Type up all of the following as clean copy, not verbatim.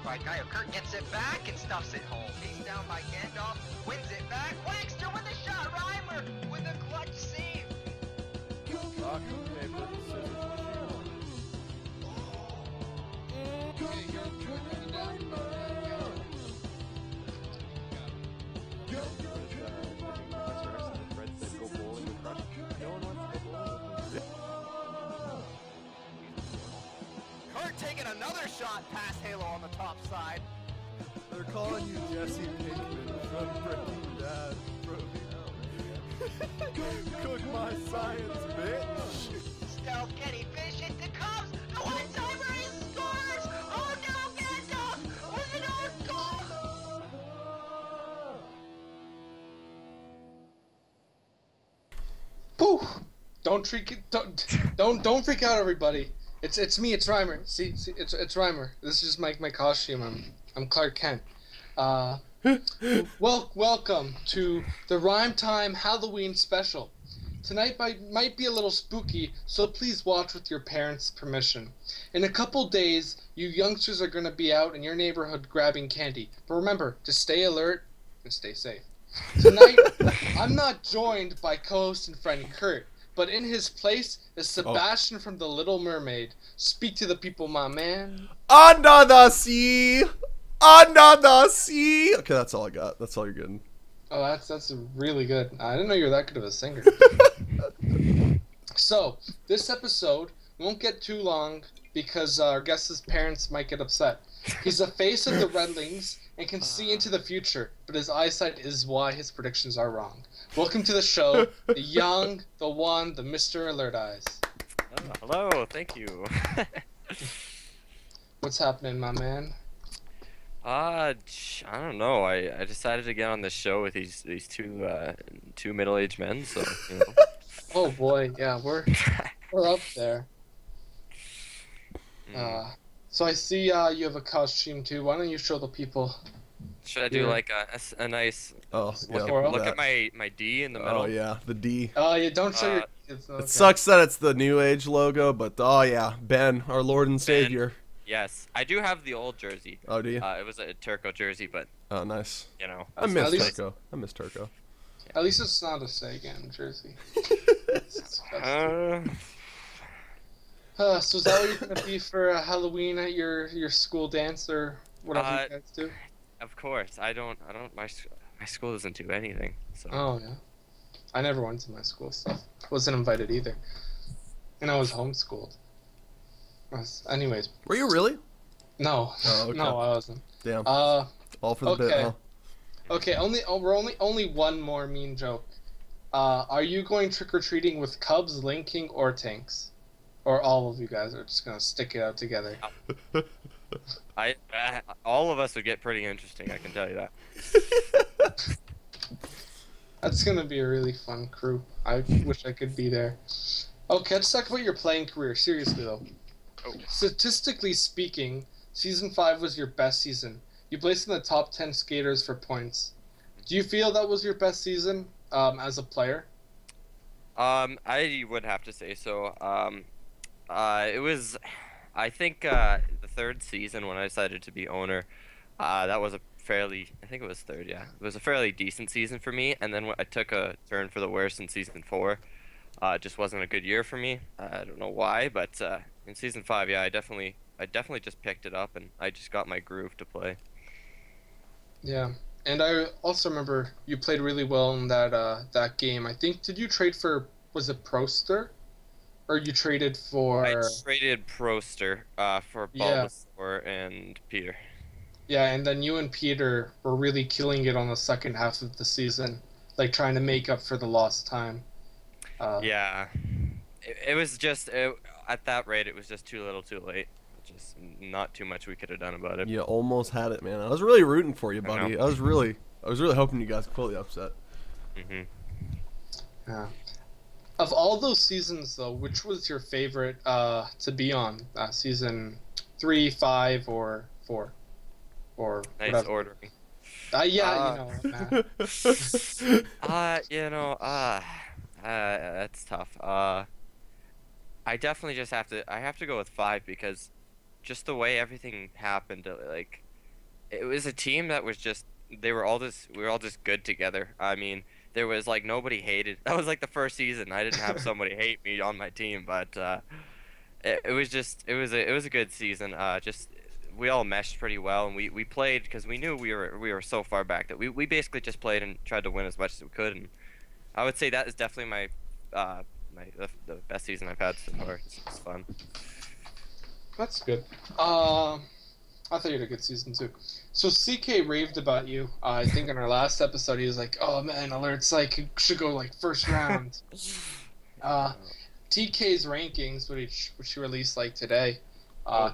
By Gaio. Kurt gets it back and stuffs it home. He's down by Gandalf, wins it back. Wagster with a shot. Reimer with a clutch save. Rock, paper, scissors, Kurt taking another shot past Halo on the top side. They're calling you Jesse Pinkman from Breaking Bad. Cook my science, bitch. Stealth Kenny Fish into Cubs. The one-timer, he scores. Oh no, Gandalf with an own goal. Poof! Don't freak out, everybody. It's me. It's Reimer. See, it's Reimer. This is just my costume. I'm Clark Kent. Welcome to the Rhyme Time Halloween special. Tonight might be a little spooky, so please watch with your parents' permission. In a couple days, you youngsters are going to be out in your neighborhood grabbing candy. But remember to stay alert and stay safe. Tonight, I'm not joined by co-host and friend Kurt, but in his place is Sebastian from The Little Mermaid. Speak to the people, my man. Under the sea! Under the sea! Okay, that's all I got. That's all you're getting. Oh, that's really good. I didn't know you were that good of a singer. So, this episode won't get too long because our guest's parents might get upset. He's the face of the Redlings and can see into the future, but his eyesight is why his predictions are wrong. Welcome to the show, the young, the one, the MrAlerteyes. Oh, hello, thank you. What's happening, my man? I don't know. I decided to get on this show with these two middle-aged men, so you know. Oh boy, yeah, we're up there. So I see you have a costume too. Why don't you show the people? Should I do like a nice look at my D in the middle? Oh yeah, the D. Oh yeah, don't show your. Okay. It sucks that it's the New Age logo, but oh yeah, Ben, our Lord and Savior. Yes, I do have the old jersey. Oh, do you? It was a Turco jersey, but oh, nice. You know, I miss Turco. I miss Turco. At least it's not a Sagan jersey. So is that what you're gonna be for Halloween at your school dance or whatever you guys do? Of course, I don't. My school doesn't do anything. So. Oh yeah, I never went to my school stuff. Wasn't invited either, and I was homeschooled. Anyways. Were you really? No. Oh, okay. No, I wasn't. Damn. All for the bit, huh? Okay. We're only one more mean joke. Are you going trick or treating with Cubs, Linking, or Tanks? Or all of you guys are just gonna stick it out together? All of us would get pretty interesting. I can tell you that. That's gonna be a really fun crew. I wish I could be there. Okay, let's talk about your playing career. Seriously though. Oh. Statistically speaking, Season 5 was your best season. You placed in the top 10 skaters for points. Do you feel that was your best season as a player? I would have to say so. It was, I think, the third season when I decided to be owner. That was I think it was third, yeah. It was a fairly decent season for me, and then I took a turn for the worse in Season 4. It just wasn't a good year for me. I don't know why, but in Season 5, yeah, I definitely just picked it up, and I just got my groove to play. Yeah, and I also remember you played really well in that game. I think, did you trade for, was it Proster? Or you traded for... I traded Proster for Bulbasaur and Peter. Yeah, and then you and Peter were really killing it on the second half of the season, like trying to make up for the lost time. Yeah, it was just at that rate, it was just too little, too late. Just not too much we could have done about it. You almost had it, man. I was really rooting for you, buddy. I was really hoping you guys could pull the upset. Mhm. Yeah. Of all those seasons, though, which was your favorite to be on? Season 3, 5, or 4, or nice whatever. ordering. Yeah, Matt. That's tough. I definitely just I have to go with 5 because just the way everything happened, like it was a team that was just we were all just good together. I mean, there was like nobody hated. That was like the first season I didn't have somebody hate me on my team, but it was just it was a good season. Just we all meshed pretty well, and we played because we knew we were so far back that we basically just played and tried to win as much as we could, and I would say that is definitely the best season I've had so far. It's fun. That's good. I thought you had a good season too. So CK raved about you. I think in our last episode he was like, "Oh man, Alert's like he should go like first round." TK's rankings, which he released like today,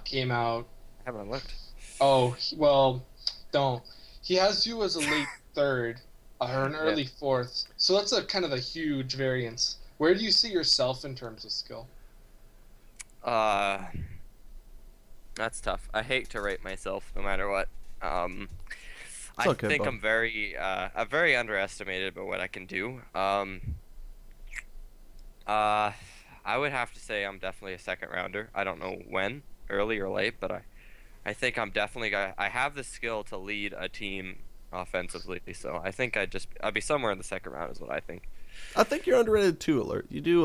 came out. I haven't looked. Oh well, don't. He has you as a late third, or an early fourth. So that's a kind of a huge variance. Where do you see yourself in terms of skill? That's tough. I hate to rate myself no matter what. I okay, think bud. I'm very underestimated by what I can do. I would have to say I'm definitely a second rounder. I don't know when, early or late, but I think I'm definitely I have the skill to lead a team offensively. So I think I'd be somewhere in the second round is what I think. I think you're underrated too, Alert. You do,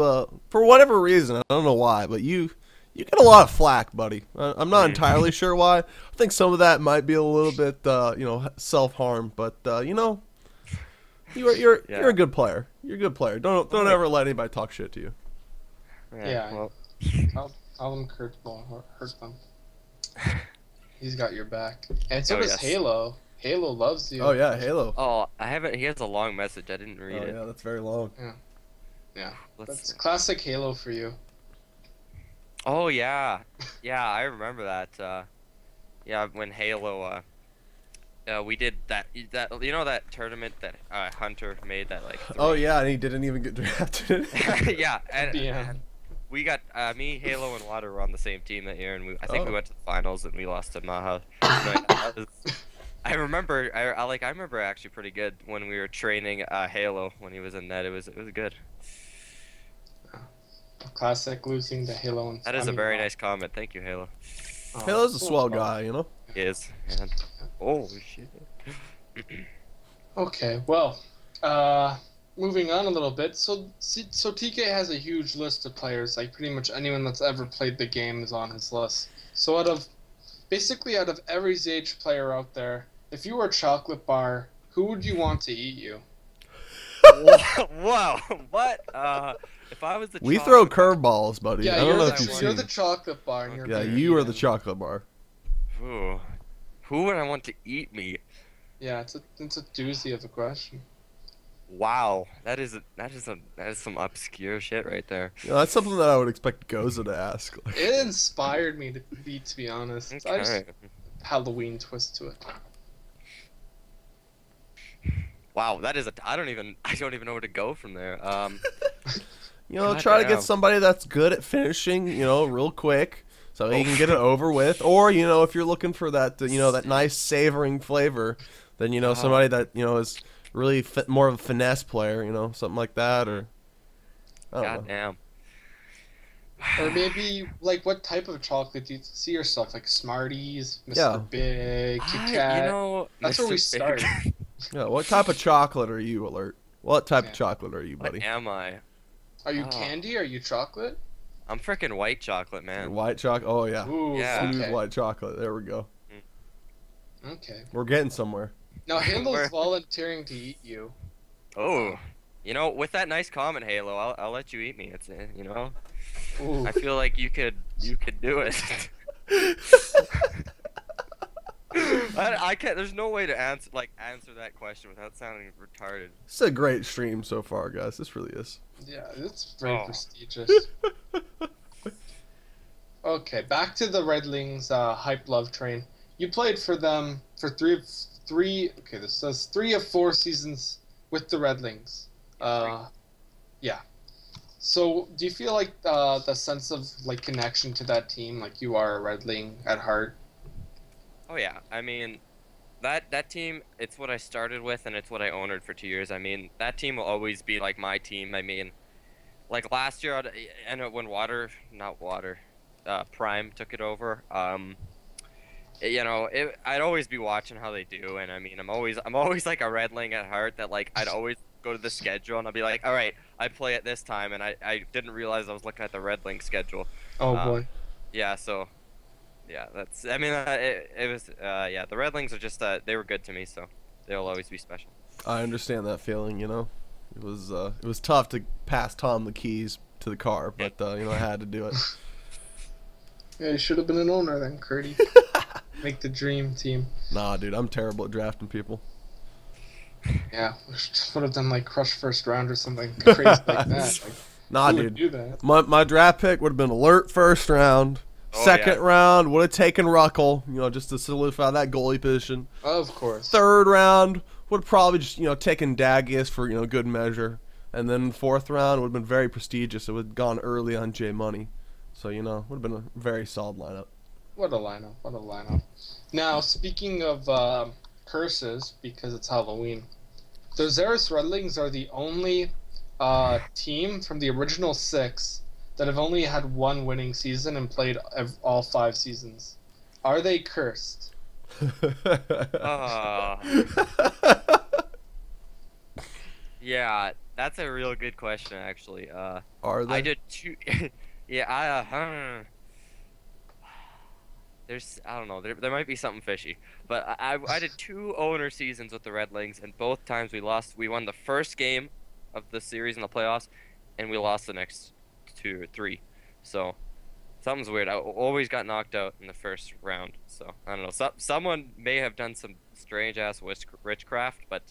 for whatever reason, I don't know why, but you get a lot of flack, buddy. I'm not entirely sure why. I think some of that might be a little bit, self-harm, but you're a good player. You're a good player. Don't ever let anybody talk shit to you. Yeah. Well, Tell him Kurt will hurt them. He's got your back. And so does yes. Halo. Halo loves you. Oh yeah, Halo. Oh, I haven't. He has a long message. I didn't read Oh it. yeah, that's very long. Yeah. Let's That's see. classic Halo for you. Oh yeah, I remember that. Yeah, when Halo, we did that that tournament that Hunter made that like. Oh yeah, and he didn't even get drafted. Yeah, and Yeah. we got me, Halo, and Water were on the same team that year, and I think we Oh. went to the finals and we lost to Maha. I remember, I remember actually pretty good when we were training Halo when he was in net. It was good. Classic losing to Halo. That is a very nice comment. Thank you, Halo. Halo's a swell guy, you know. He is. Man. Oh shit. Okay, well, moving on a little bit. So TK has a huge list of players. Like pretty much anyone that's ever played the game is on his list. So out of every ZH player out there, if you were a chocolate bar, who would you want to eat you? Whoa! What? If I was the We throw chocolate curveballs, buddy. Yeah, I don't know if you're you've the seen. chocolate bar. And you're Yeah, being you are the eaten. chocolate bar. bar- Ooh. Who would I want to eat me? Yeah, it's a doozy of a question. Wow, that is some obscure shit right there. You know, that's something that I would expect Goza to ask. Like, It inspired me to be honest. I just Okay. Halloween twist to it. Wow, that is I don't even know where to go from there. you know, God try to damn. get somebody that's good at finishing, real quick, so he can get it over with. Or, if you're looking for that, that nice savoring flavor, then somebody that is really more of a finesse player, something like that, or I don't know. God damn. Or maybe, like, what type of chocolate do you see yourself? Like Smarties, Mr. Yeah. Big, Kit Kat? That's where we Mr. start. Big. Yeah, what type of chocolate are you, Alert? What type Yeah. of chocolate are you, What buddy? am I? Are you Oh. candy? Are you chocolate? I'm freaking white chocolate, man. White chocolate. Oh yeah, Ooh, Yeah. smooth okay. white chocolate. There we go. Okay. We're getting somewhere. Now Halo's Where- volunteering to eat you. Oh, with that nice comment, Halo, I'll let you eat me. It's Ooh. I feel like you could do it. I can't. There's no way to answer that question without sounding retarded. It's a great stream so far, guys. This really is. Yeah, it's very Oh. prestigious. Okay, back to the Redlings hype love train. You played for them for three. Okay, this says 3 of 4 seasons with the Redlings. Yeah. So, do you feel like the sense of like connection to that team, like you are a Redling at heart? Oh yeah, I mean, that team, it's what I started with, and it's what I owned for 2 years. I mean, that team will always be like my team. I mean, like last year, and when Prime took it over. I'd always be watching how they do, and I mean, I'm always like a Redling at heart. That like I'd always go to the schedule, and I'd be like, all right, I play at this time, and I didn't realize I was looking at the Redling schedule. Oh boy. Yeah, so. Yeah, that's. I mean, it was. Yeah, the Red Wings are just. They were good to me, so they'll always be special. I understand that feeling. It was tough to pass Tom the keys to the car, but I had to do it. Yeah, you should have been an owner then, Curdy. Make the dream team. Nah, dude, I'm terrible at drafting people. Yeah, we would have done like crush first round or something crazy like that. Like, nah, who would dude. do that? My draft pick would have been alert first round. Oh, Second yeah. round would have taken Ruckle, just to solidify that goalie position. Of course. Third round would have probably just taken Dagius for good measure, and then fourth round would have been very prestigious. It would have gone early on J Money, so would have been a very solid lineup. What a lineup! What a lineup! Now, speaking of curses, because it's Halloween, the Zealot Red Wings are the only team from the original 6 that have only had one winning season and played all 5 seasons. Are they cursed? Yeah, that's a real good question, actually. Are they? I did 2. Yeah, I don't know. There might be something fishy, but I did 2 owner seasons with the Red Wings, and both times we lost. We won the first game of the series in the playoffs, and we lost the next 2 or 3. So something's weird. I always got knocked out in the first round. So I don't know. Someone may have done some strange ass witchcraft, but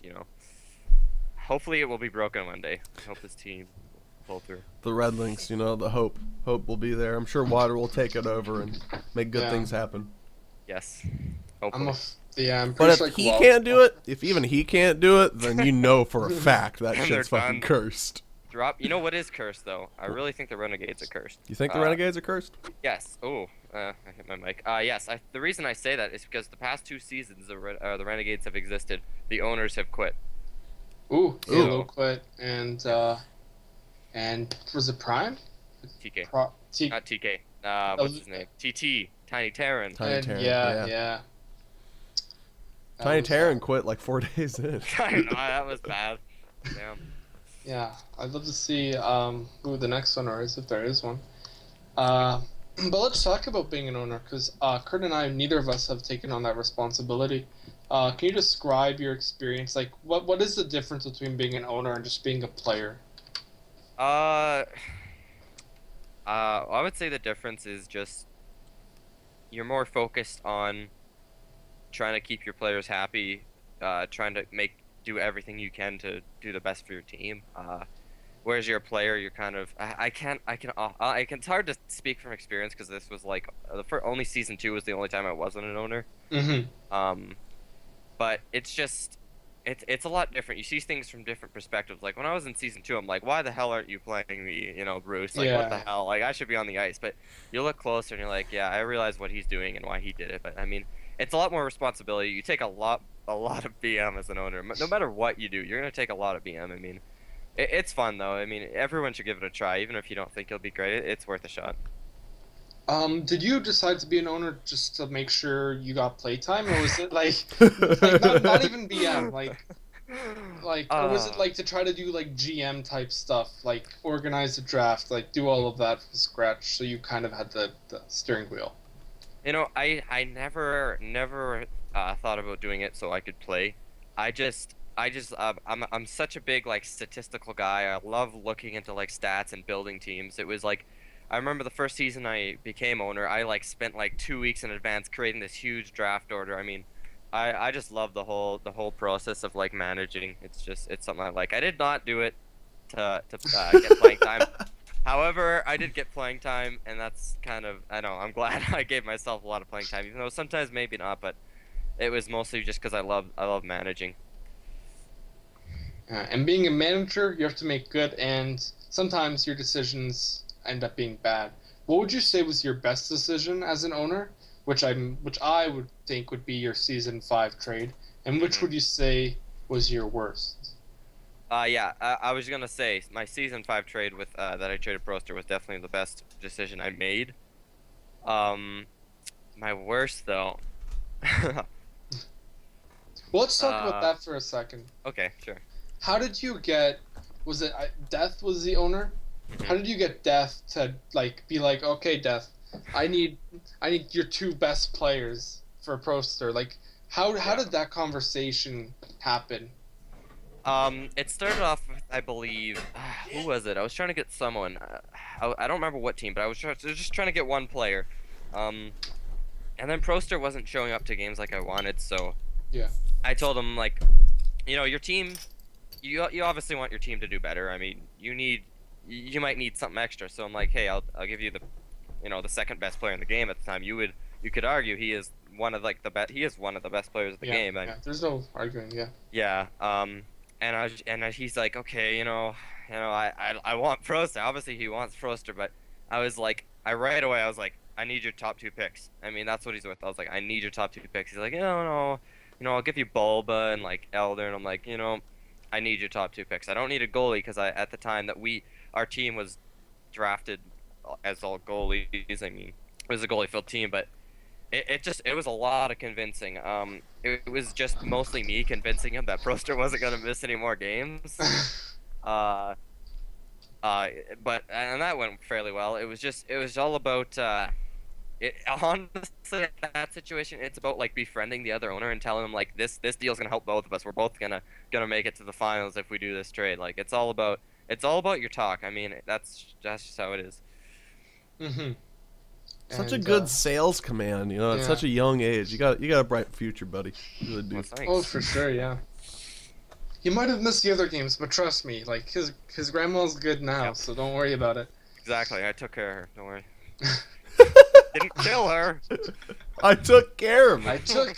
hopefully it will be broken one day. I hope this team will pull through. The Red Wings, the hope will be there. I'm sure Water will take it over and make good things happen. Yes. Hopefully. I'm pretty But if sure he can't do it, if even he can't do it, then for a fact that shit's fucking done. cursed. You know what is cursed though? I really think the Renegades are cursed. You think the Renegades are cursed? Yes. Oh, I hit my mic. Yes. The reason I say that is because the past 2 seasons the Renegades have existed. The owners have quit. Ooh. Quit and was it Prime? TK. Not Not TK. What's his name? TT. Tiny Terran. Tiny Terran. Yeah. Tiny Terran quit like 4 days in. I know, that was bad. Damn. Yeah, I'd love to see who the next owner is, if there is one. But let's talk about being an owner, because Kurt and I, neither of us have taken on that responsibility. Can you describe your experience? Like, what is the difference between being an owner and just being a player? I would say the difference is just you're more focused on trying to keep your players happy, trying to do everything you can to do the best for your team. Whereas you're a player, you're kind of it's hard to speak from experience because this was like only season 2 was the only time I wasn't an owner. Mm-hmm. But it's just it's a lot different. You see things from different perspectives. Like when I was in season 2, I'm like, why the hell aren't you playing me? Bruce. Like what the hell? Like I should be on the ice. But you look closer and you're like, yeah, I realize what he's doing and why he did it. But I mean, it's a lot more responsibility. You take a lot of BM as an owner. No matter what you do, you're gonna take a lot of BM. I mean, it's fun though. I mean, everyone should give it a try, even if you don't think it'll be great. It's worth a shot. Did you decide to be an owner just to make sure you got playtime, or was it like not even BM, or was it like to try to do like GM type stuff, like organize the draft, like do all of that from scratch, so you kind of had the steering wheel? I never thought about doing it so I could play. I'm such a big like statistical guy. I love looking into like stats and building teams. It was like I remember the first season I became owner, I like spent like 2 weeks in advance creating this huge draft order. I mean, I just love the whole process of like managing. It's something I like. I did not do it to get playing time. However, I did get playing time, and that's kind of, I know, I'm glad I gave myself a lot of playing time, even though sometimes maybe not, but it was mostly just because I love managing. And being a manager, you have to make good, and sometimes your decisions end up being bad. What would you say was your best decision as an owner, which I would think would be your season 5 trade, and which would you say was your worst? Yeah, I was gonna say my season 5 trade with that I traded Proster was definitely the best decision I made. My worst though. Well, let's talk about that for a second. Okay, sure. How did you get? Was it Death was the owner? How did you get Death to like be like, okay, Death, I need your 2 best players for Proster? Like, how did that conversation happen? It started off with, I believe, who was it? I was trying to get someone. I don't remember what team, but I was just trying to get one player. And then Proster wasn't showing up to games like I wanted, so yeah, I told him like, your team, you obviously want your team to do better. I mean, you might need something extra. So I'm like, hey, I'll give you the, the second best player in the game at the time. You could argue he is one of like the best. He is one of the best players of the game. Yeah, there's no arguing. Yeah. Yeah. He's like, okay, I want Proster. Obviously, he wants Proster, but right away, I was like, I need your top 2 picks. I mean, that's what he's with. I was like, I need your top 2 picks. He's like, no, I'll give you Bulba and like Elder, and I'm like, I need your top 2 picks. I don't need a goalie because at the time that our team was drafted as all goalies. I mean, it was a goalie-filled team, but it was a lot of convincing. It was just mostly me convincing him that Proster wasn't gonna miss any more games. And that went fairly well. It was all about honestly, that situation, it's about like befriending the other owner and telling him like this deal's gonna help both of us. We're both gonna make it to the finals if we do this trade. Like it's all about your talk. I mean, that's just how it is. Mm-hmm. Such a good sales command, at such a young age. You got a bright future, buddy. You really do. Well, thanks. Oh, for sure, yeah. He might have missed the other games, but trust me, like his grandma's good now, Yep. so don't worry about it. Exactly. I took care of her. Don't worry. Didn't kill her. I took care of I it. took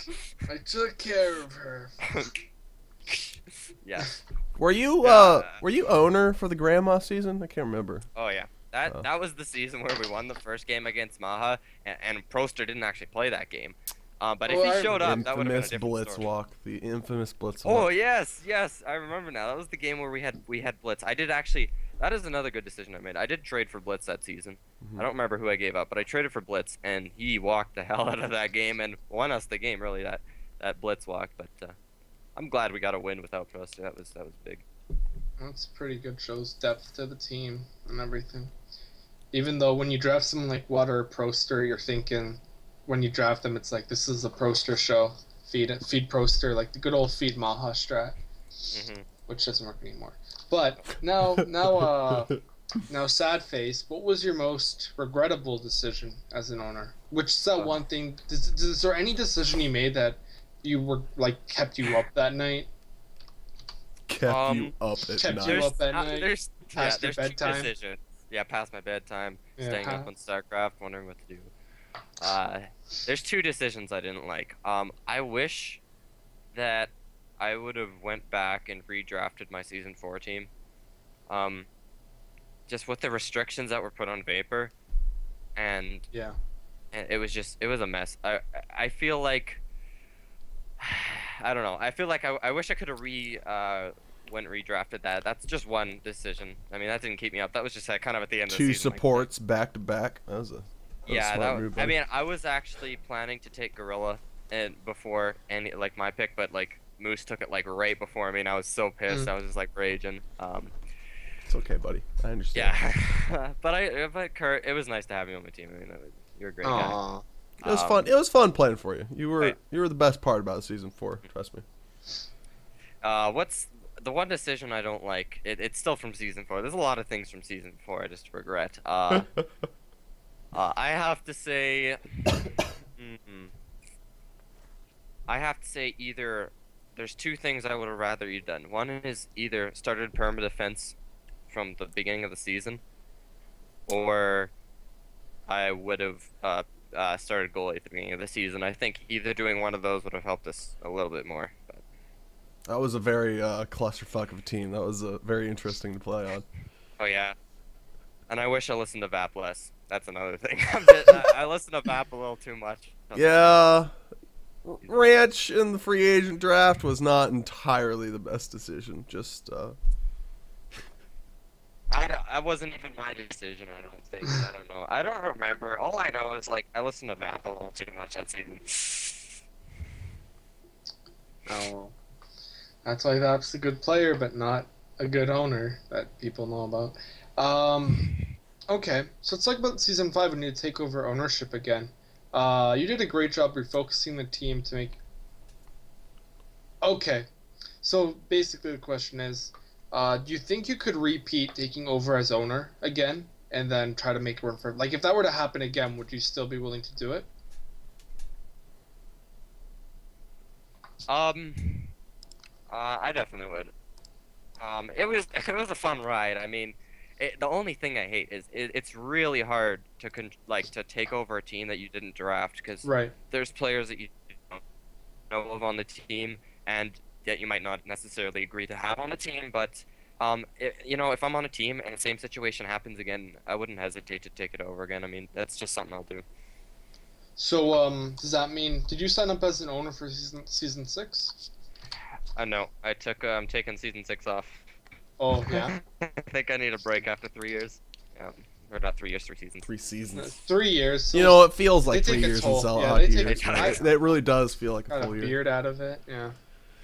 care of her. Yeah. Were you owner for the grandma season? I can't remember. Oh yeah. That was the season where we won the first game against Maha, and Proster didn't actually play that game. But if he showed up, that would have been a different Blitz story. walk, the infamous Blitz Oh walk. yes, I remember now. That was the game where we had Blitz. I did actually. That is another good decision I made. I did trade for Blitz that season. I don't remember who I gave up, but I traded for Blitz, and he walked the hell out of that game and won us the game. Really, that Blitz walk. But I'm glad we got a win without Proster. That was big. That's pretty good. Shows depth to the team and everything. Even though when you draft someone like Water or Proster, you're thinking when you draft them, it's like this is a Proster show. Feed Proster, like the good old feed Maha strat, which doesn't work anymore. But now, sad face. What was your most regrettable decision as an owner? Which is that one thing? Is there any decision you made that you were like kept you up that night? Kept you up at night. There's Past your bedtime? 2 decisions. Yeah, past my bedtime, Yeah. staying up on StarCraft, wondering what to do. There's 2 decisions I didn't like. I wish that I would have went back and redrafted my season 4 team. Just with the restrictions that were put on Vapor, and it was a mess. I feel like I don't know. I feel like I wish I could have redrafted that. That's just one decision. I mean, that didn't keep me up. That was just kind of at the end of the 2 season. supports back to back. That was a smart move, I mean, I was actually planning to take Gorilla before like my pick, but like Moose took it like right before me, and I was so pissed. I was just like raging. It's okay, buddy. I understand. Yeah, but Kurt, it was nice to have you on my team. I mean, you're a great guy. It was fun. It was fun playing for you. You were the best part about season 4. Trust me. What's the one decision I don't like? It's still from season 4. There's a lot of things from season 4 I just regret. I have to say, either there's 2 things I would have rather you done. One is either started perma defense from the beginning of the season, or I would have started goalie at the beginning of the season. I think either doing one of those would have helped us a little bit more. But that was a very clusterfuck of a team. That was very interesting to play on. Oh yeah, and I wish I listened to Vap less. That's another thing. I listen to Vap a little too much. Yeah, Ranch in the free agent draft was not entirely the best decision. Just I wasn't even my decision. I don't think. I don't know. I don't remember. All I know is like I listened to Math a little too much that season. Oh, that's why Vap's a good player, but not a good owner that people know about. Okay, so let's talk about season 5 when you take over ownership again. You did a great job refocusing the team to make. Okay, so basically the question is, do you think you could repeat taking over as owner again and then try to make a run for? Like, if that were to happen again, would you still be willing to do it? I definitely would. It was a fun ride. I mean, the only thing I hate is it's really hard to to take over a team that you didn't draft because Right. there's players that you don't know of on the team and that you might not necessarily agree to have on the team. But if I'm on a team and the same situation happens again, I wouldn't hesitate to take it over again. I mean, that's just something I'll do. So, does that mean did you sign up as an owner for season 6? No, I'm taking season 6 off. Oh yeah. I think I need a break after 3 years. Or not 3 years, 3 seasons. 3 seasons. 3 years. So You know, it feels like they 3 take a years in toll. Zealot Yeah, hockey. they take a toll. It really does feel like a got a full year. beard out of it. Yeah.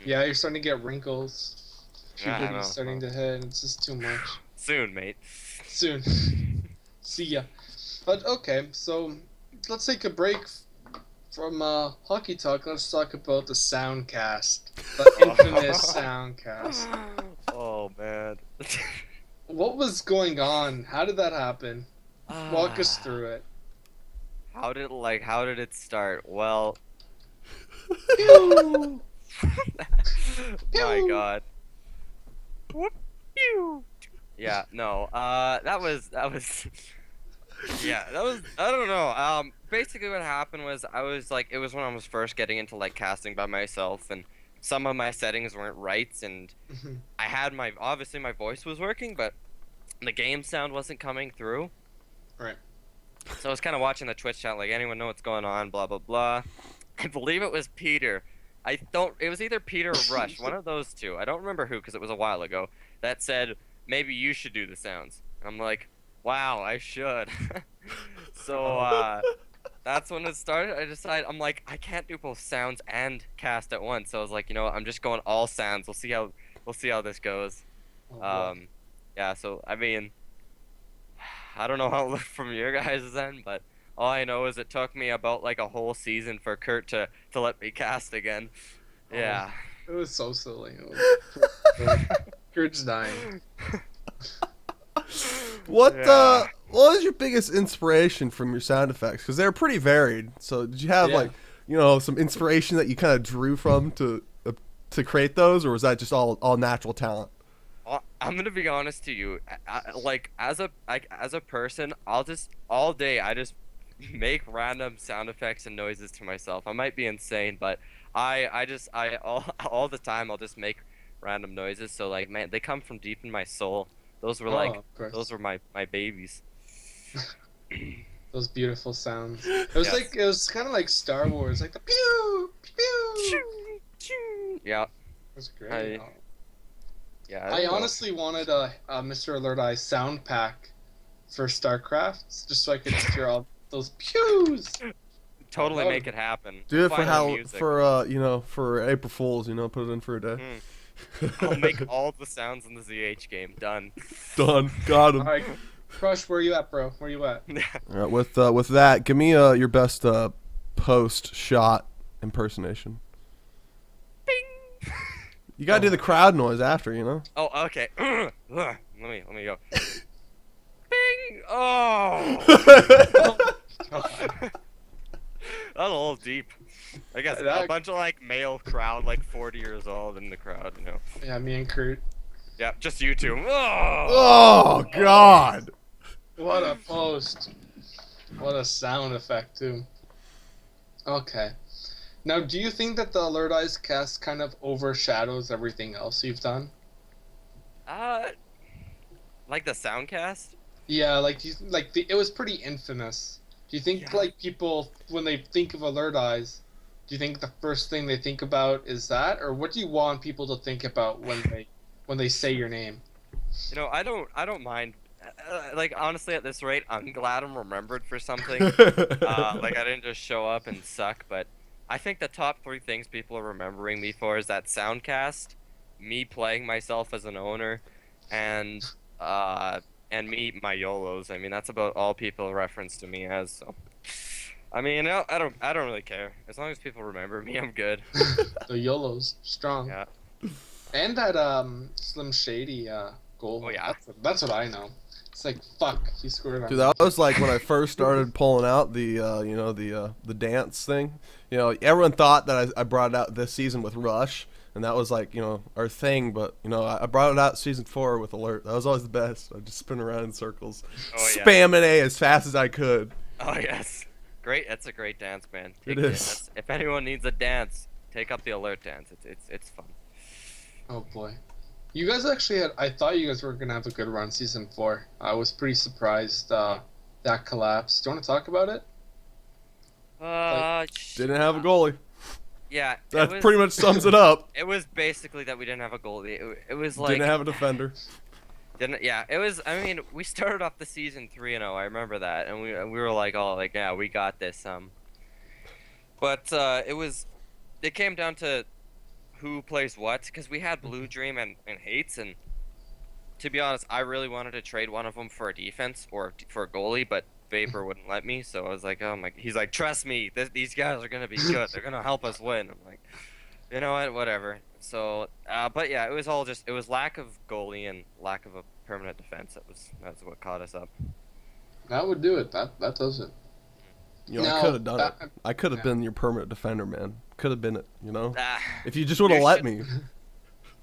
Yeah, you're starting to get wrinkles. Yeah, I know. Puberty's starting to hit. It's just too much. Soon, mate. Soon. See ya. But okay, so let's take a break from hockey talk. Let's talk about the Soundcast, the infamous Soundcast. Oh man. What was going on? How did that happen? Walk us through it. How did it start? Well, Pew! my God. Whoop, pew. Yeah, no. That was. Yeah, that was. I don't know. Basically, what happened was it was when I was first getting into casting by myself, and some of my settings weren't right, and I had obviously my voice was working, but the game sound wasn't coming through. Right. So I was kind of watching the Twitch chat, like, anyone know what's going on, blah, blah, blah. I believe it was Peter. It was either Peter or Rush, one of those two. I don't remember who, because it was a while ago, that said, maybe you should do the sounds. I'm like, wow, I should. So, that's when it started. I'm like, I can't do both sounds and cast at once. So I was like, I'm just going all sounds. We'll see how this goes. Yeah, so, I mean, I don't know how it looked from your guys' end, but all I know is it took me about a whole season for Kurt to let me cast again. Yeah. It was so silly. Kurt's dying. What was your biggest inspiration from your sound effects? Because they're pretty varied. So did you have some inspiration that you kind of drew from to create those, or was that just all natural talent? I'm gonna be honest to you. As a person, I just make random sound effects and noises to myself. I might be insane, but all the time I'll just make random noises. So man, they come from deep in my soul. Those were my babies. Those beautiful sounds. It was kind of like Star Wars, like the pew pew. Yeah. It was great. I honestly wanted a MrAlerteyes sound pack for StarCraft, just so I could hear all those pews. Totally make it happen. Do it for April Fools. Put it in for a day. I'll make all the sounds in the ZH game. Done. Done. Got him. All right, Crush, where you at, bro? Where you at? All right, with that, give me your best post shot impersonation. Bing. You gotta do the crowd noise after, Oh, okay. let me go. Bing. Oh. That's a little deep. I guess a bunch of male crowd, 40 years old in the crowd, Yeah, me and Kurt. Yeah, just you two. Oh God. What a post. What a sound effect too. Okay. Now, do you think that the Alerteyes cast kind of overshadows everything else you've done? Like the soundcast? Yeah, it was pretty infamous. Do you think people, when they think of Alerteyes, Do you think the first thing they think about is that, or what do you want people to think about when they say your name? You know, I don't mind. Like honestly, at this rate, I'm glad I'm remembered for something. Like I didn't just show up and suck. But I think the top three things people are remembering me for is that soundcast, me playing myself as an owner, and me my YOLOs. I mean, that's about all people reference to me as. So, I mean, I don't really care as long as people remember me. I'm good. The YOLOs, strong. Yeah. And that Slim Shady goal. Oh, yeah. That's what I know. It's like, fuck, he scored on Dude, that was like when I first started pulling out the the dance thing. You know, everyone thought that I brought it out this season with Rush, and that was like, you know, our thing. But you know, I brought it out season 4 with Alert. That was always the best. I just spin around in circles, spamming A as fast as I could. Oh yes, great. That's a great dance, man. It is. If anyone needs a dance, take up the Alert dance. It's fun. Oh boy. You guys actually had. I thought you guys were gonna have a good run season 4. I was pretty surprised that collapsed. Do you want to talk about it? Didn't have a goalie. Yeah. That pretty much sums it up. It was basically that we didn't have a goalie. It was like Didn't have a defender. Yeah, it was. I mean, we started off the season 3-0. I remember that, and we were like, oh, like yeah, we got this. But it came down to who plays what, because we had Blue Dream and Hates, and to be honest, I really wanted to trade one of them for a defense or for a goalie, but Vapor wouldn't let me. So I was like, oh my, he's like, trust me, these guys are gonna be good. They're gonna help us win. I'm like, you know what, whatever. So, but yeah, it was lack of goalie and lack of a permanent defense. That's what caught us up. That would do it. That does it. You know, I could have done it. I could have been your permanent defender, man. Could have been it, you know? If you just would have let me.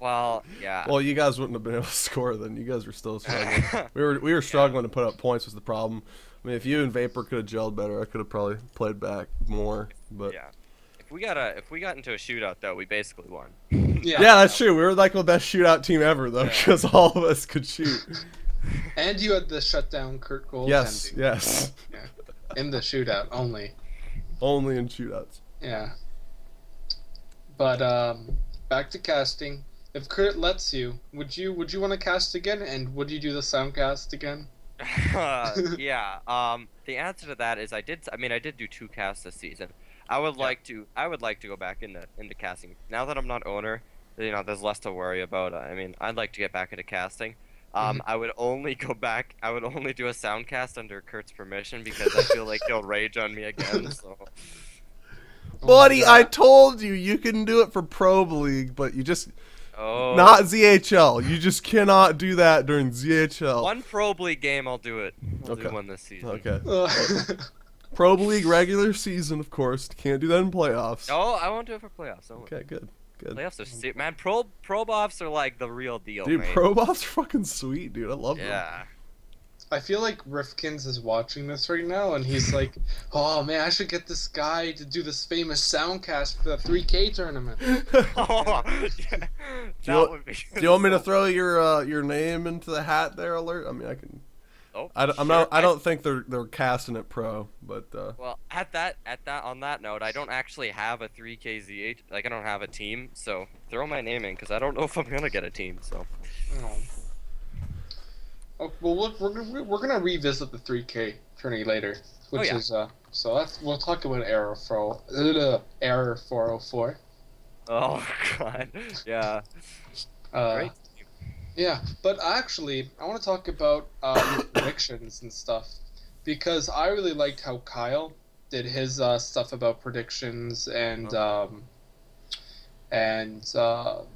Well, yeah. Well, you guys wouldn't have been able to score then. You guys were still struggling. we were struggling to put up points was the problem. I mean, if you and Vapor could have gelled better, I could have probably played back more. But yeah. If we got into a shootout though, we basically won. Yeah, that's true. We were like the best shootout team ever though, because all of us could shoot. And you had the shutdown Kurt goal. Yes. Yeah. In the shootout only. Only in shootouts. Yeah. But back to casting. If Kurt lets you, would you want to cast again, and would you do the soundcast again? Yeah. The answer to that is I did do 2 casts this season. I would like to go back into casting. Now that I'm not owner, you know, there's less to worry about. I mean, I'd like to get back into casting. I would only go back. I would only do a soundcast under Kurt's permission because I feel like he'll rage on me again. So. Buddy, I told you can do it for Probe League, but you just not ZHL. You just cannot do that during ZHL. One Probe League game, I'll do it. I'll do one this season. Okay. Probe League regular season, of course. Can't do that in playoffs. No, I won't do it for playoffs. Okay, good. Playoffs are man. Probe offs are like the real deal, dude. Mate. Probe offs are fucking sweet, dude. I love them. Yeah. I feel like Rifkins is watching this right now, and he's like, "Oh man, I should get this guy to do this famous soundcast for the 3K tournament." Oh, yeah. Do you want me to throw your name into the hat there, Alert? I mean, I can. Oh, I don't think they're casting it pro, but. Well, on that note, I don't actually have a 3KZH. Like, I don't have a team, so throw my name in because I don't know if I'm gonna get a team. So. Oh, well, we're gonna revisit the 3K tourney later, which is so we'll talk about Error 404. Oh God, yeah. Great. Yeah, but actually, I want to talk about predictions and stuff, because I really liked how Kyle did his stuff about predictions, and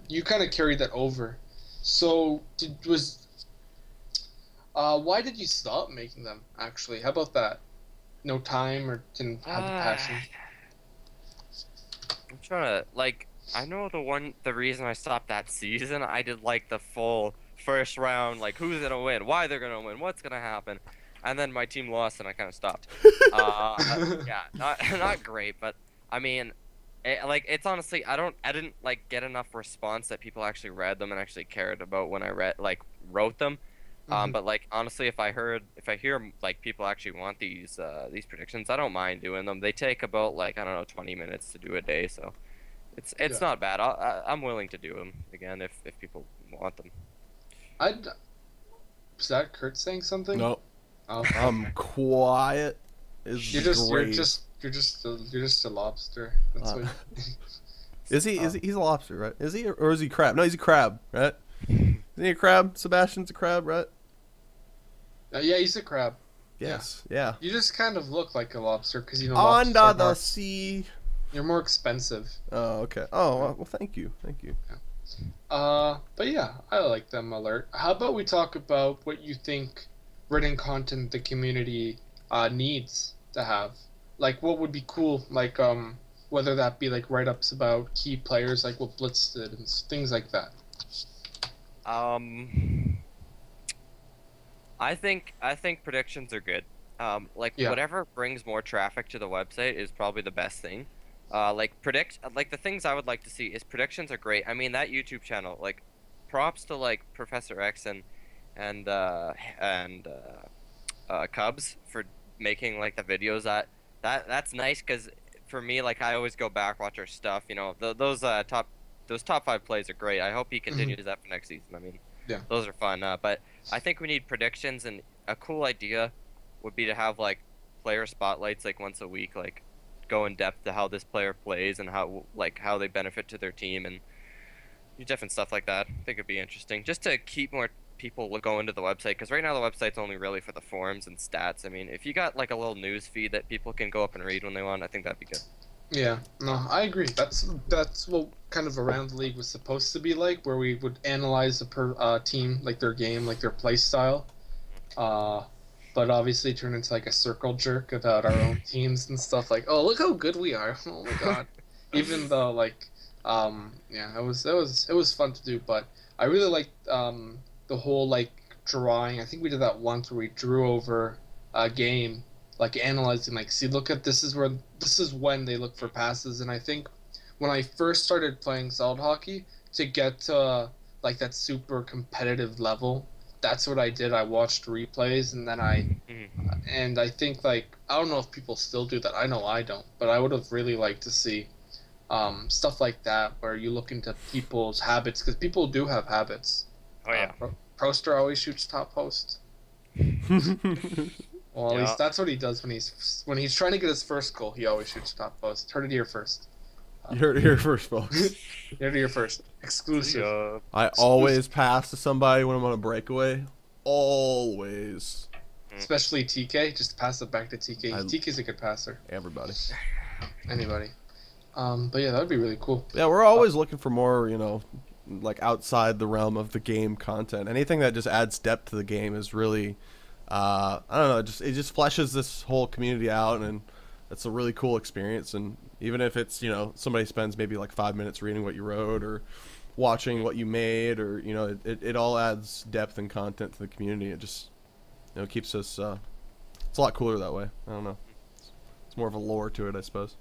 you kind of carried that over. So, why did you stop making them, actually? How about that? No time, or didn't have the passion? I'm trying to, like, I know the reason I stopped that season, I did, like, the full first round, like, who's gonna win, why they're gonna win, what's gonna happen, and then my team lost and I kind of stopped. Yeah, not great, but, I mean, it's honestly, I didn't, like, get enough response that people actually read them and actually cared about when I wrote them. But like honestly, if I hear like people actually want these predictions, I don't mind doing them. They take about like I don't know 20 minutes to do a day, so it's Yeah. not bad. I'm willing to do them again if people want them. I'd. Is that Kurt saying something? No, Oh, I'm quiet. Is you're just great. you're just a lobster. That's what. Is he? He's a lobster, right? Is he, or is he crab? No, he's a crab, right? Isn't he a crab? Sebastian's a crab, right? Yeah, he's a crab. Yes. Yeah. You just kind of look like a lobster because you know Under lobsters are the more, sea. you're more expensive. Oh, okay. Oh, well, thank you. Thank you. But yeah, I like them alert. How about we talk about what you think written content the community needs to have? Like what would be cool, like whether that be like write-ups about key players like what Blitz did and things like that. I think predictions are good. Like Yeah. whatever brings more traffic to the website is probably the best thing. Like the things I would like to see is predictions are great. I mean that YouTube channel, like, props to like Professor X and Cubs for making like the videos that's nice because for me like I always go back watch our stuff. You know those top 5 plays are great. I hope he continues that for next season. I mean, Yeah. those are fun. But I think we need predictions, and a cool idea would be to have like player spotlights like once a week, like go in depth to how this player plays and how they benefit to their team and different stuff like that. I think it'd be interesting just to keep more people going to the website because right now the website's only really for the forums and stats. I mean, if you got like a little news feed that people can go up and read when they want, I think that'd be good. Yeah, no, I agree. That's what kind of around the league was supposed to be like, where we would analyze the team, like their game, like their play style. But obviously turned into like a circle jerk about our own teams and stuff. Like, oh, look how good we are! Oh my god! Even though like, yeah, it was fun to do. But I really liked the whole like drawing. I think we did that once where we drew over a game, like analyzing, like, see, look at this is when they look for passes. And I think when I first started playing Zealot hockey to get to like that super competitive level, that's what I did. I watched replays and then and I think like I don't know if people still do that. I know I don't, but I would have really liked to see stuff like that where you look into people's habits because people do have habits. Oh yeah. Proster always shoots top post. Well, at least that's what he does when he's trying to get his first goal. He always shoots top post. Heard it here first. You heard it here first, folks. You heard it here first. Exclusive. I always pass to somebody when I'm on a breakaway. Always. Especially TK. Just pass it back to TK. TK's a good passer. Everybody. Anybody. But yeah, that would be really cool. Yeah, we're always looking for more, you know, like outside the realm of the game content. Anything that just adds depth to the game is really, I don't know, it just fleshes this whole community out, and it's a really cool experience. And even if it's, you know, somebody spends maybe like 5 minutes reading what you wrote or watching what you made, or, you know, it all adds depth and content to the community. It just, you know, keeps us, it's a lot cooler that way. I don't know. It's more of a lore to it, I suppose.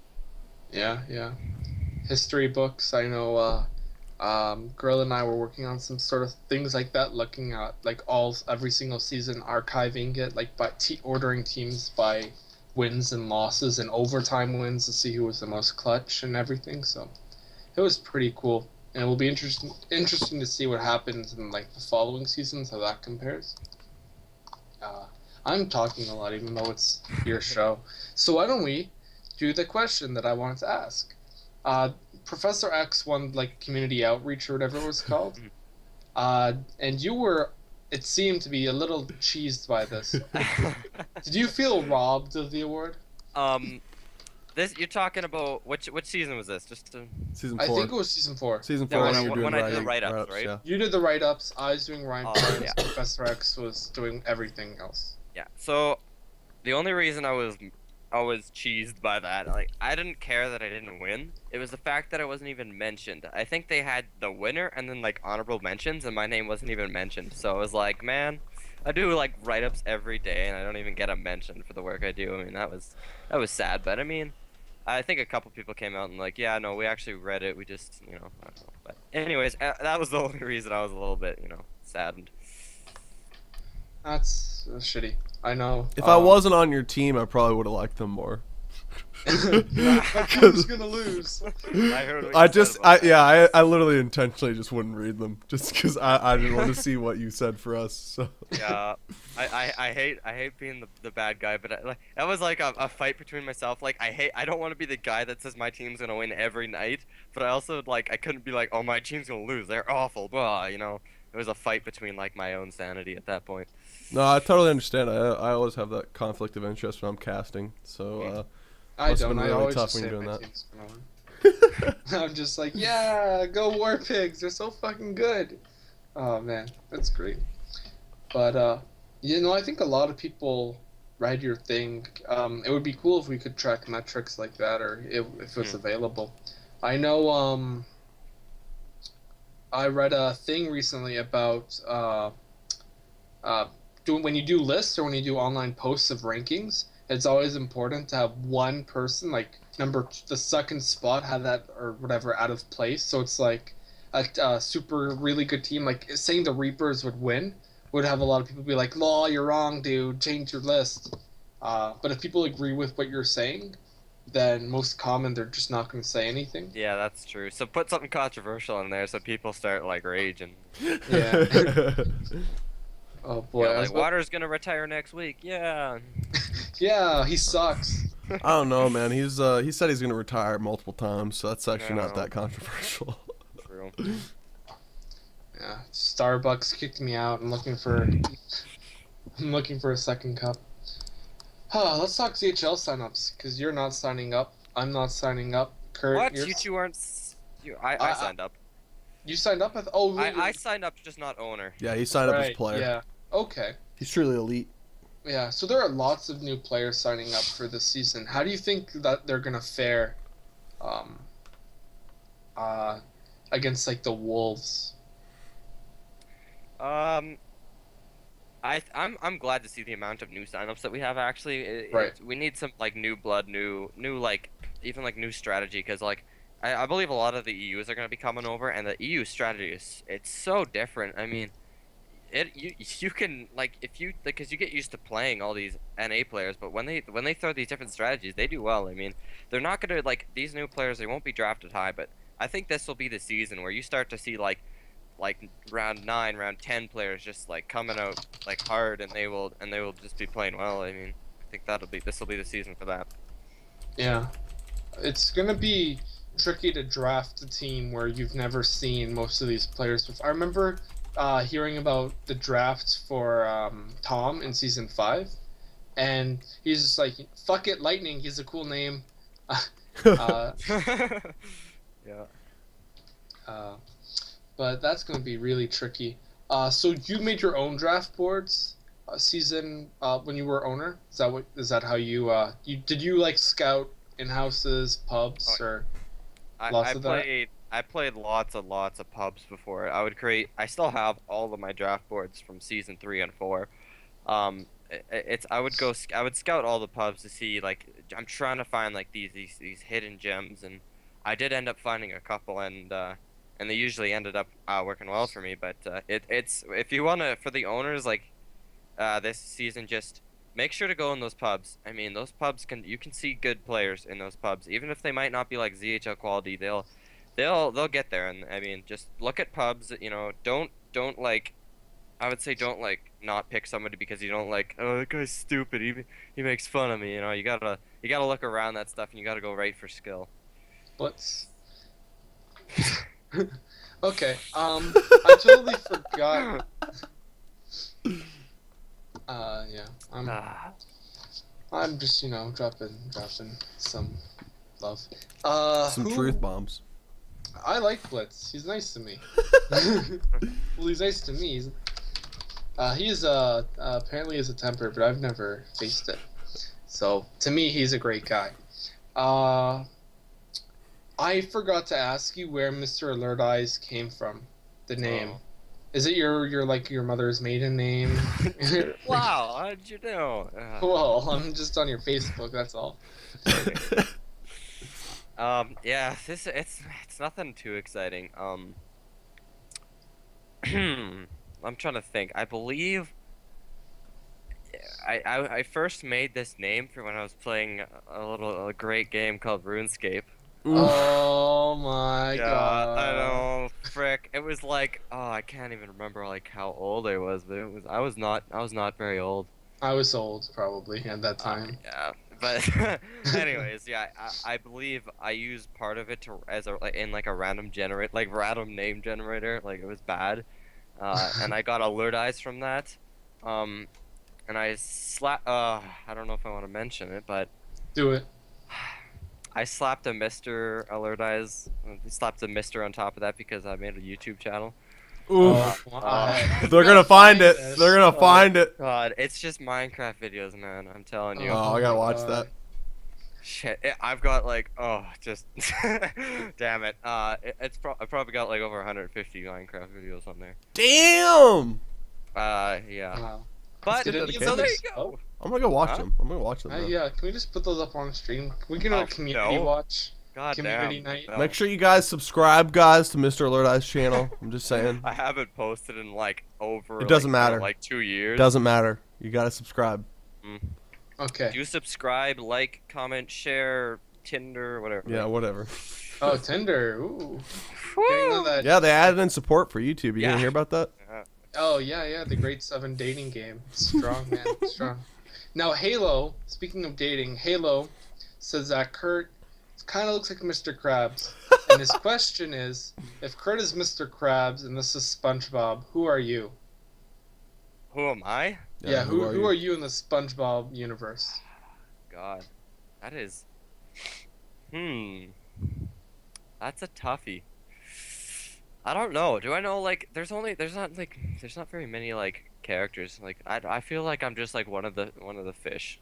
Yeah. History books. I know Girl and I were working on some sort of things like that, looking at like every single season, archiving it, like by ordering teams by wins and losses and overtime wins to see who was the most clutch and everything. So it was pretty cool, and it will be interesting to see what happens in like the following seasons, how that compares. I'm talking a lot, even though it's your show. So why don't we do the question that I wanted to ask? Professor X won like community outreach or whatever it was called, and you were, it seemed to be a little cheesed by this. Did you feel robbed of the award? This you're talking about which season was this? Season 4. I think it was season 4. Season 4 Yeah, when you were doing when I did the write-ups, right? Yeah. You did the write-ups. I was doing Reim. Yeah. Professor X was doing everything else. Yeah. So the only reason I was cheesed by that, like, I didn't care that I didn't win. It was the fact that I wasn't even mentioned. I think they had the winner and then like honorable mentions, and my name wasn't even mentioned. So I was like, man, I do like write-ups every day, and I don't even get a mention for the work I do. I mean, that was sad. But I mean, I think a couple people came out and like, yeah, no, we actually read it. We just, you know, I don't know. But anyways, that was the only reason I was a little bit, you know, saddened. That's shitty. I know. If I wasn't on your team, I probably would have liked them more. my team's gonna lose. I heard what I you said just, about that. I literally intentionally just wouldn't read them, just because I didn't want to see what you said for us. So. Yeah, I hate being the bad guy, but like that was like a fight between myself. Like I don't want to be the guy that says my team's gonna win every night, but I also like I couldn't be like, oh, my team's gonna lose, they're awful, blah, you know. It was a fight between like my own sanity at that point. No, I totally understand. I always have that conflict of interest when I'm casting. So I must have don't. been I really always tough just when say you're doing my that. team's gonna win. I'm just like, yeah, go War Pigs. They're so fucking good. Oh man, that's great. But you know, I think a lot of people read your thing. It would be cool if we could track metrics like that, or if it's available. I know. I read a thing recently about doing when you do lists or when you do online posts of rankings. It's always important to have one person, like the second spot, have that or whatever out of place. So it's like a super really good team, like saying the Reapers would win, would have a lot of people be like, "Lol, you're wrong, dude. Change your list." But if people agree with what you're saying, then most common they're just not going to say anything. Yeah, that's true. So put something controversial in there so people start like raging. Yeah. Oh boy, Yeah, like Water's gonna retire next week. Yeah. Yeah, he sucks. I don't know, man. He said he's gonna retire multiple times, so that's actually not No. that controversial. True. Yeah, Starbucks kicked me out. I'm looking for a second cup. Let's talk CHL signups, because you're not signing up. I'm not signing up. Kurt, What? you're... You two aren't? I signed up. You signed up? Oh, I signed up, just not owner. Yeah, he signed up as right, player. yeah. Okay. He's truly elite. Yeah, so there are lots of new players signing up for this season. How do you think that they're going to fare against, like, the Wolves? I'm glad to see the amount of new signups that we have. Actually, Right. we need some like new blood, new like even like new strategy, because like I believe a lot of the EUs are gonna be coming over, and the EU strategy it's so different. I mean, you can like if you because you get used to playing all these NA players, but when they throw these different strategies, they do well. I mean, they're not gonna like these new players. They won't be drafted high, but I think this will be the season where you start to see like round 9, round 10 players just like coming out like hard, and they will just be playing well. I mean, I think this will be the season for that. Yeah. It's going to be tricky to draft a team where you've never seen most of these players before. I remember hearing about the draft for Tom in Season 5, and he's just like, fuck it, Lightning, he's a cool name. Yeah. But that's going to be really tricky. So you made your own draft boards when you were owner? Is that how you did you like scout in houses, pubs, or lots of that? I played lots and lots of pubs before. I still have all of my draft boards from season 3 and 4. I would scout all the pubs to see, like, I'm trying to find like these hidden gems, and I did end up finding a couple, and they usually ended up working well for me. But it's if you wanna, for the owners, like this season, just make sure to go in those pubs. I mean, those pubs you can see good players in those pubs, even if they might not be like ZHL quality. They'll get there, and I mean, just look at pubs. You know, don't like. I would say don't like not pick somebody because you don't like, oh, that guy's stupid. He makes fun of me. You know, you gotta look around that stuff, and you gotta go right for skill. What's okay. I totally forgot. Yeah. I'm just dropping some love. Some truth bombs. I like Blitz. He's nice to me. Well, he's nice to me. He's apparently has a temper, but I've never faced it. So to me, he's a great guy. I forgot to ask you where MrAlerteyes came from. The name. Oh. Is it your mother's maiden name? Wow, how did you know? Well, I'm just on your Facebook. That's all. Yeah, it's nothing too exciting. I'm trying to think. I believe I first made this name for when I was playing a great game called RuneScape. Oh my god. I know, frick. It was like, oh, I can't even remember like how old I was, but I was not very old. I was old probably at that time. Yeah, but anyways, yeah, I believe I used part of it in like a random random name generator. Like it was bad, and I got MrAlerteyes from that. And I I don't know if I want to mention it, but Do it. I slapped a MrAlerteyes. Slapped a Mister on top of that because I made a YouTube channel. Ooh. They're gonna find it. this. They're gonna find it. God, it's just Minecraft videos, man. I'm telling you. Oh, I gotta watch that. Shit, I've got like, just damn it. I've probably got like over 150 Minecraft videos on there. Damn. Yeah. Wow. But Did it so there you exist? go. I'm gonna go watch Huh? them. I'm gonna watch them. man. Yeah, can we just put those up on stream? We can do Oh, a community no. watch. God Community damn. night. No. Make sure you guys subscribe, guys, to MrAlerteyes channel. I'm just saying. I haven't posted in like over. It doesn't like, matter. Like 2 years. Doesn't matter. You gotta subscribe. Okay. Do subscribe, like, comment, share, Tinder, whatever. Yeah, whatever. Oh, Tinder. Ooh. Woo! Didn't know that. Yeah, they added in support for YouTube. You Yeah. didn't hear about that? Oh yeah, the Grade 7 dating game. Strong, man, strong. Now Halo, speaking of dating, Halo says that Kurt kind of looks like Mr. Krabs. And his question is, if Kurt is Mr. Krabs and this is SpongeBob, who are you? Who am I? Yeah, who are you in the SpongeBob universe? God, that is. That's a toughie. I don't know. Do I know like there's not very many like characters. Like I feel like I'm just like one of the fish.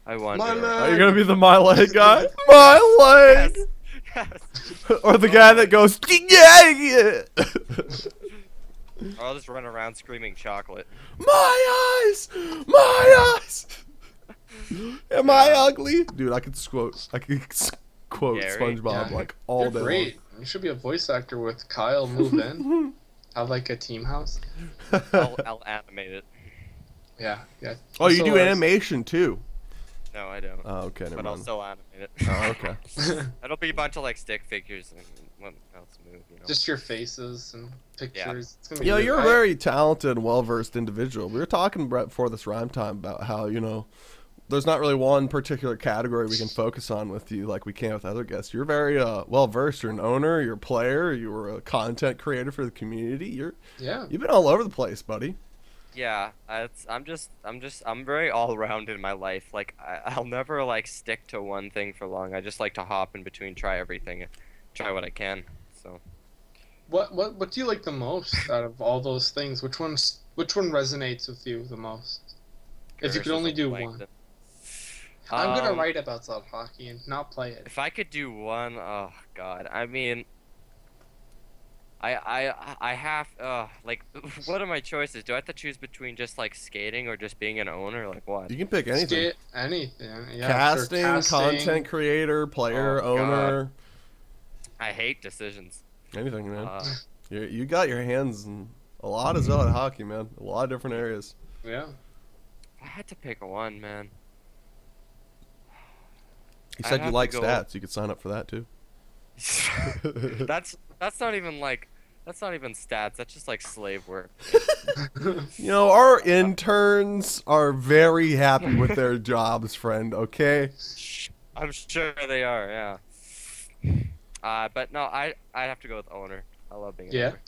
I wonder. My man. Are you gonna be the my leg guy? My leg. Yes. Or the guy that goes yeah. Or I'll just run around screaming chocolate. My eyes. My eyes. Am I ugly? Dude, I could quote Gary? SpongeBob Yeah. like all You're day great. You should be a voice actor with Kyle move in. Have like a team house. long. I'll animate it. Yeah. Oh, you So, do animation too. No, I don't. Oh, okay, never But I'll mind. still animate it. Oh, okay. It'll be a bunch of like stick figures and what else move, you know. Just your faces and pictures. It's gonna be You know, good. you're a very talented and well-versed individual. We were talking before this rhyme time about how, you know, there's not really one particular category we can focus on with you like we can with other guests. You're very well-versed. You're an owner, you're a player, you were a content creator for the community. You've been all over the place, buddy. Yeah, I'm very all around in my life. Like I'll never like stick to one thing for long. I just like to hop in between, try everything, try what I can. So. What do you like the most out of all those things? Which one resonates with you the most? If you could only do one. I'm gonna write about Zealot hockey and not play it. If I could do one, oh god, I mean, I have like, what are my choices? Do I have to choose between just like skating or just being an owner? Like what? You can pick anything. Anything. Yeah, Casting, sure. content creator, player, Oh, owner. I hate decisions. Anything, man. You got your hands in a lot of Zealot hockey, man. A lot of different areas. Yeah. I had to pick one, man. You I'd said you have like to go- stats. You could sign up for that too. that's not even stats. That's just like slave work. You know, our interns are very happy with their jobs, friend, okay? I'm sure they are, yeah. But no, I'd have to go with owner. I love being an Yeah. owner.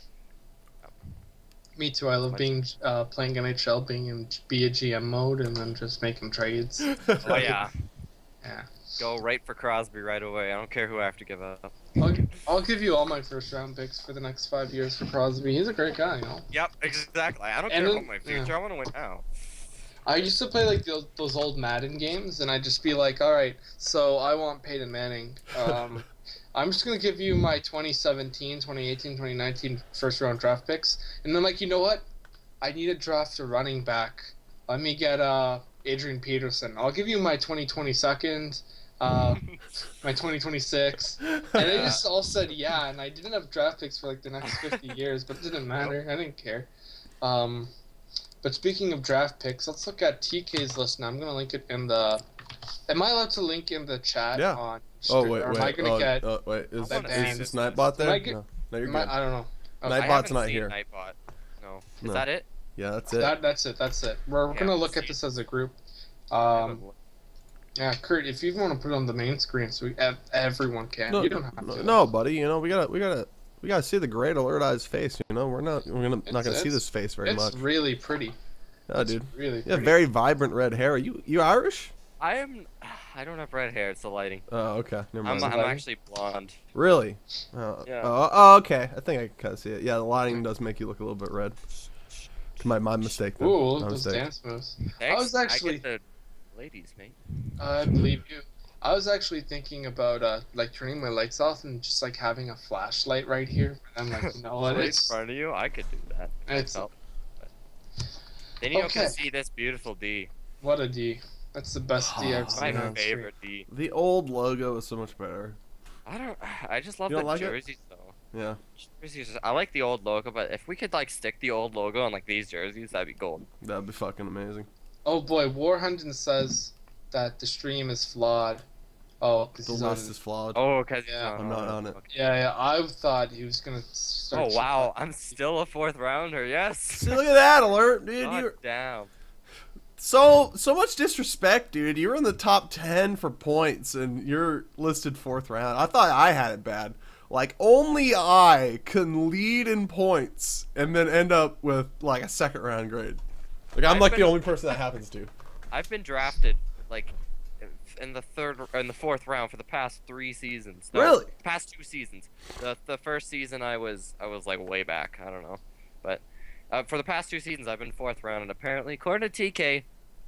Me too. I love being playing NHL, being in be a GM mode, and then just making trades. Oh yeah. Yeah. Go right for Crosby right away. I don't care who I have to give up. I'll give you all my first round picks for the next 5 years for Crosby. He's a great guy, you know. Yep, exactly. I don't And care then- about my future. I want to win now. I used to play like those old Madden games, and I'd just be like, all right, so I want Peyton Manning. I'm just going to give you my 2017, 2018, 2019 first round draft picks. And then, like, you know what? I need a draft a running back. Let me get Adrian Peterson. I'll give you my 2022nd, my 2026. And they just all said yeah, and I didn't have draft picks for like the next 50 years, but it didn't matter. I didn't care. But speaking of draft picks, let's look at TK's list now. I'm gonna link it in the. Am I allowed to link in the chat? Yeah. On Oh wait, or am I wait. gonna get? Wait. Is I wanna see this this Nightbot there? Am I get- No, you're Am good. I don't know. Okay. Nightbot's I haven't not seen here. Nightbot. No. Is No. that it? Yeah, that's it. That's it. That's it. We're Yeah, gonna look see. at this as a group. I haven't looked. Yeah, Kurt, if you want to put it on the main screen so everyone can, No, you don't have to. no, buddy. You know we gotta see the great Alerteyes face. You know we're not gonna see this face very much. It's really pretty. Yeah, It's dude. Really You pretty. have very vibrant red hair. Are you Irish? I don't have red hair. It's the lighting. Oh, okay. Never I'm mind. actually blonde. Really? Yeah. Oh, okay. I think I can kind of see it. Yeah, the lighting does make you look a little bit red. My mistake. Then. Ooh, My those mistake. dance moves. Thanks. was actually- I get the ladies, mate. I believe you. I was actually thinking about like turning my lights off and just like having a flashlight right here. I'm like, you know what? Right in It's front of you. I could do that. it's Oh. Then you Okay. can see this beautiful D. what a D. That's the best D I've Oh, My seen on stream. favorite D. The old logo is so much better. I just love You the don't like it? jerseys though. Yeah. Jerseys, I like the old logo, but if we could like stick the old logo on like these jerseys, that'd be gold. That'd be fucking amazing. Oh boy, Warhunting says that the stream is flawed. Oh, because The he's on. list is flawed. Oh, cause Yeah. I'm not on it. Yeah, I thought he was gonna start. Oh wow, I'm still a fourth rounder. Yes. See, look at that alert, dude. God You're damn. so much disrespect, dude. You're in the top 10 for points, and you're listed 4th round. I thought I had it bad. Like only I can lead in points and then end up with like a 2nd round grade. Like I'm I've like been- the only person that happens to. I've been drafted like in the 4th round for the past 3 seasons. No, Really? Past 2 seasons. The first season I was like way back. I don't know, but for the past 2 seasons I've been 4th round, and apparently according to TK,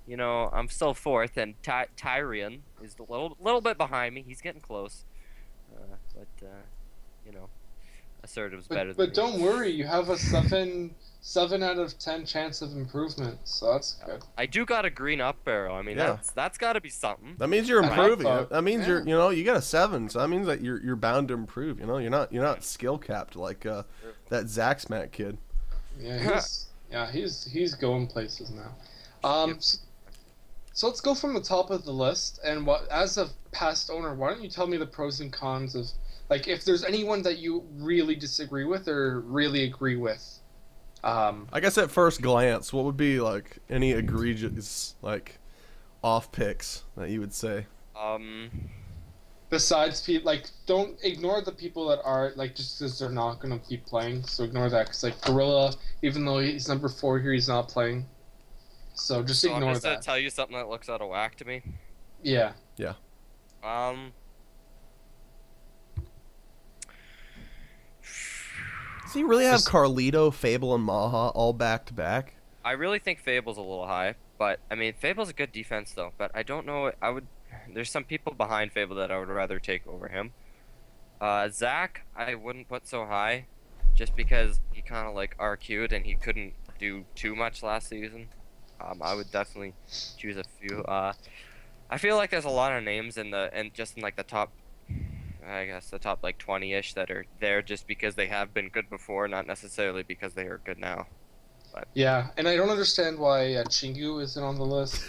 you know, I'm still 4th, and Tyrion is a little bit behind me. He's getting close, but you know, assertive's better than But me. don't worry, you have a 7 out of 10 chance of improvement, so that's good. I do got a green up arrow. I mean, Yeah. that's got to be something. That means you're I improving. thought- That means yeah. you got a 7, so that means that you're bound to improve. You know, you're not skill capped like that Zach Smack kid. Yeah, he's going places now. So let's go from the top of the list, and as a past owner, why don't you tell me the pros and cons of, like, if there's anyone that you really disagree with or really agree with. I guess at first glance, what would be like any egregious like off picks that you would say? Besides people, like, don't ignore the people that are, like, just because they're not going to keep playing, so ignore that, because, like, Gorilla, even though he's number 4 here, he's not playing. So just So I'm ignore just gonna that. tell you something that looks out of whack to me. Yeah. Does he really have Just- Carlito, Fable, and Maha all back to back? I really think Fable's a little high, but I mean Fable's a good defense though. But I don't know. There's some people behind Fable that I would rather take over him. Zach, I wouldn't put so high, just because he kind of like RQ'd and he couldn't do too much last season. I would definitely choose a few. I feel like there's a lot of names in like the top. I guess the top like 20-ish that are there just because they have been good before, not necessarily because they are good now. Yeah, and I don't understand why Chingu isn't on the list.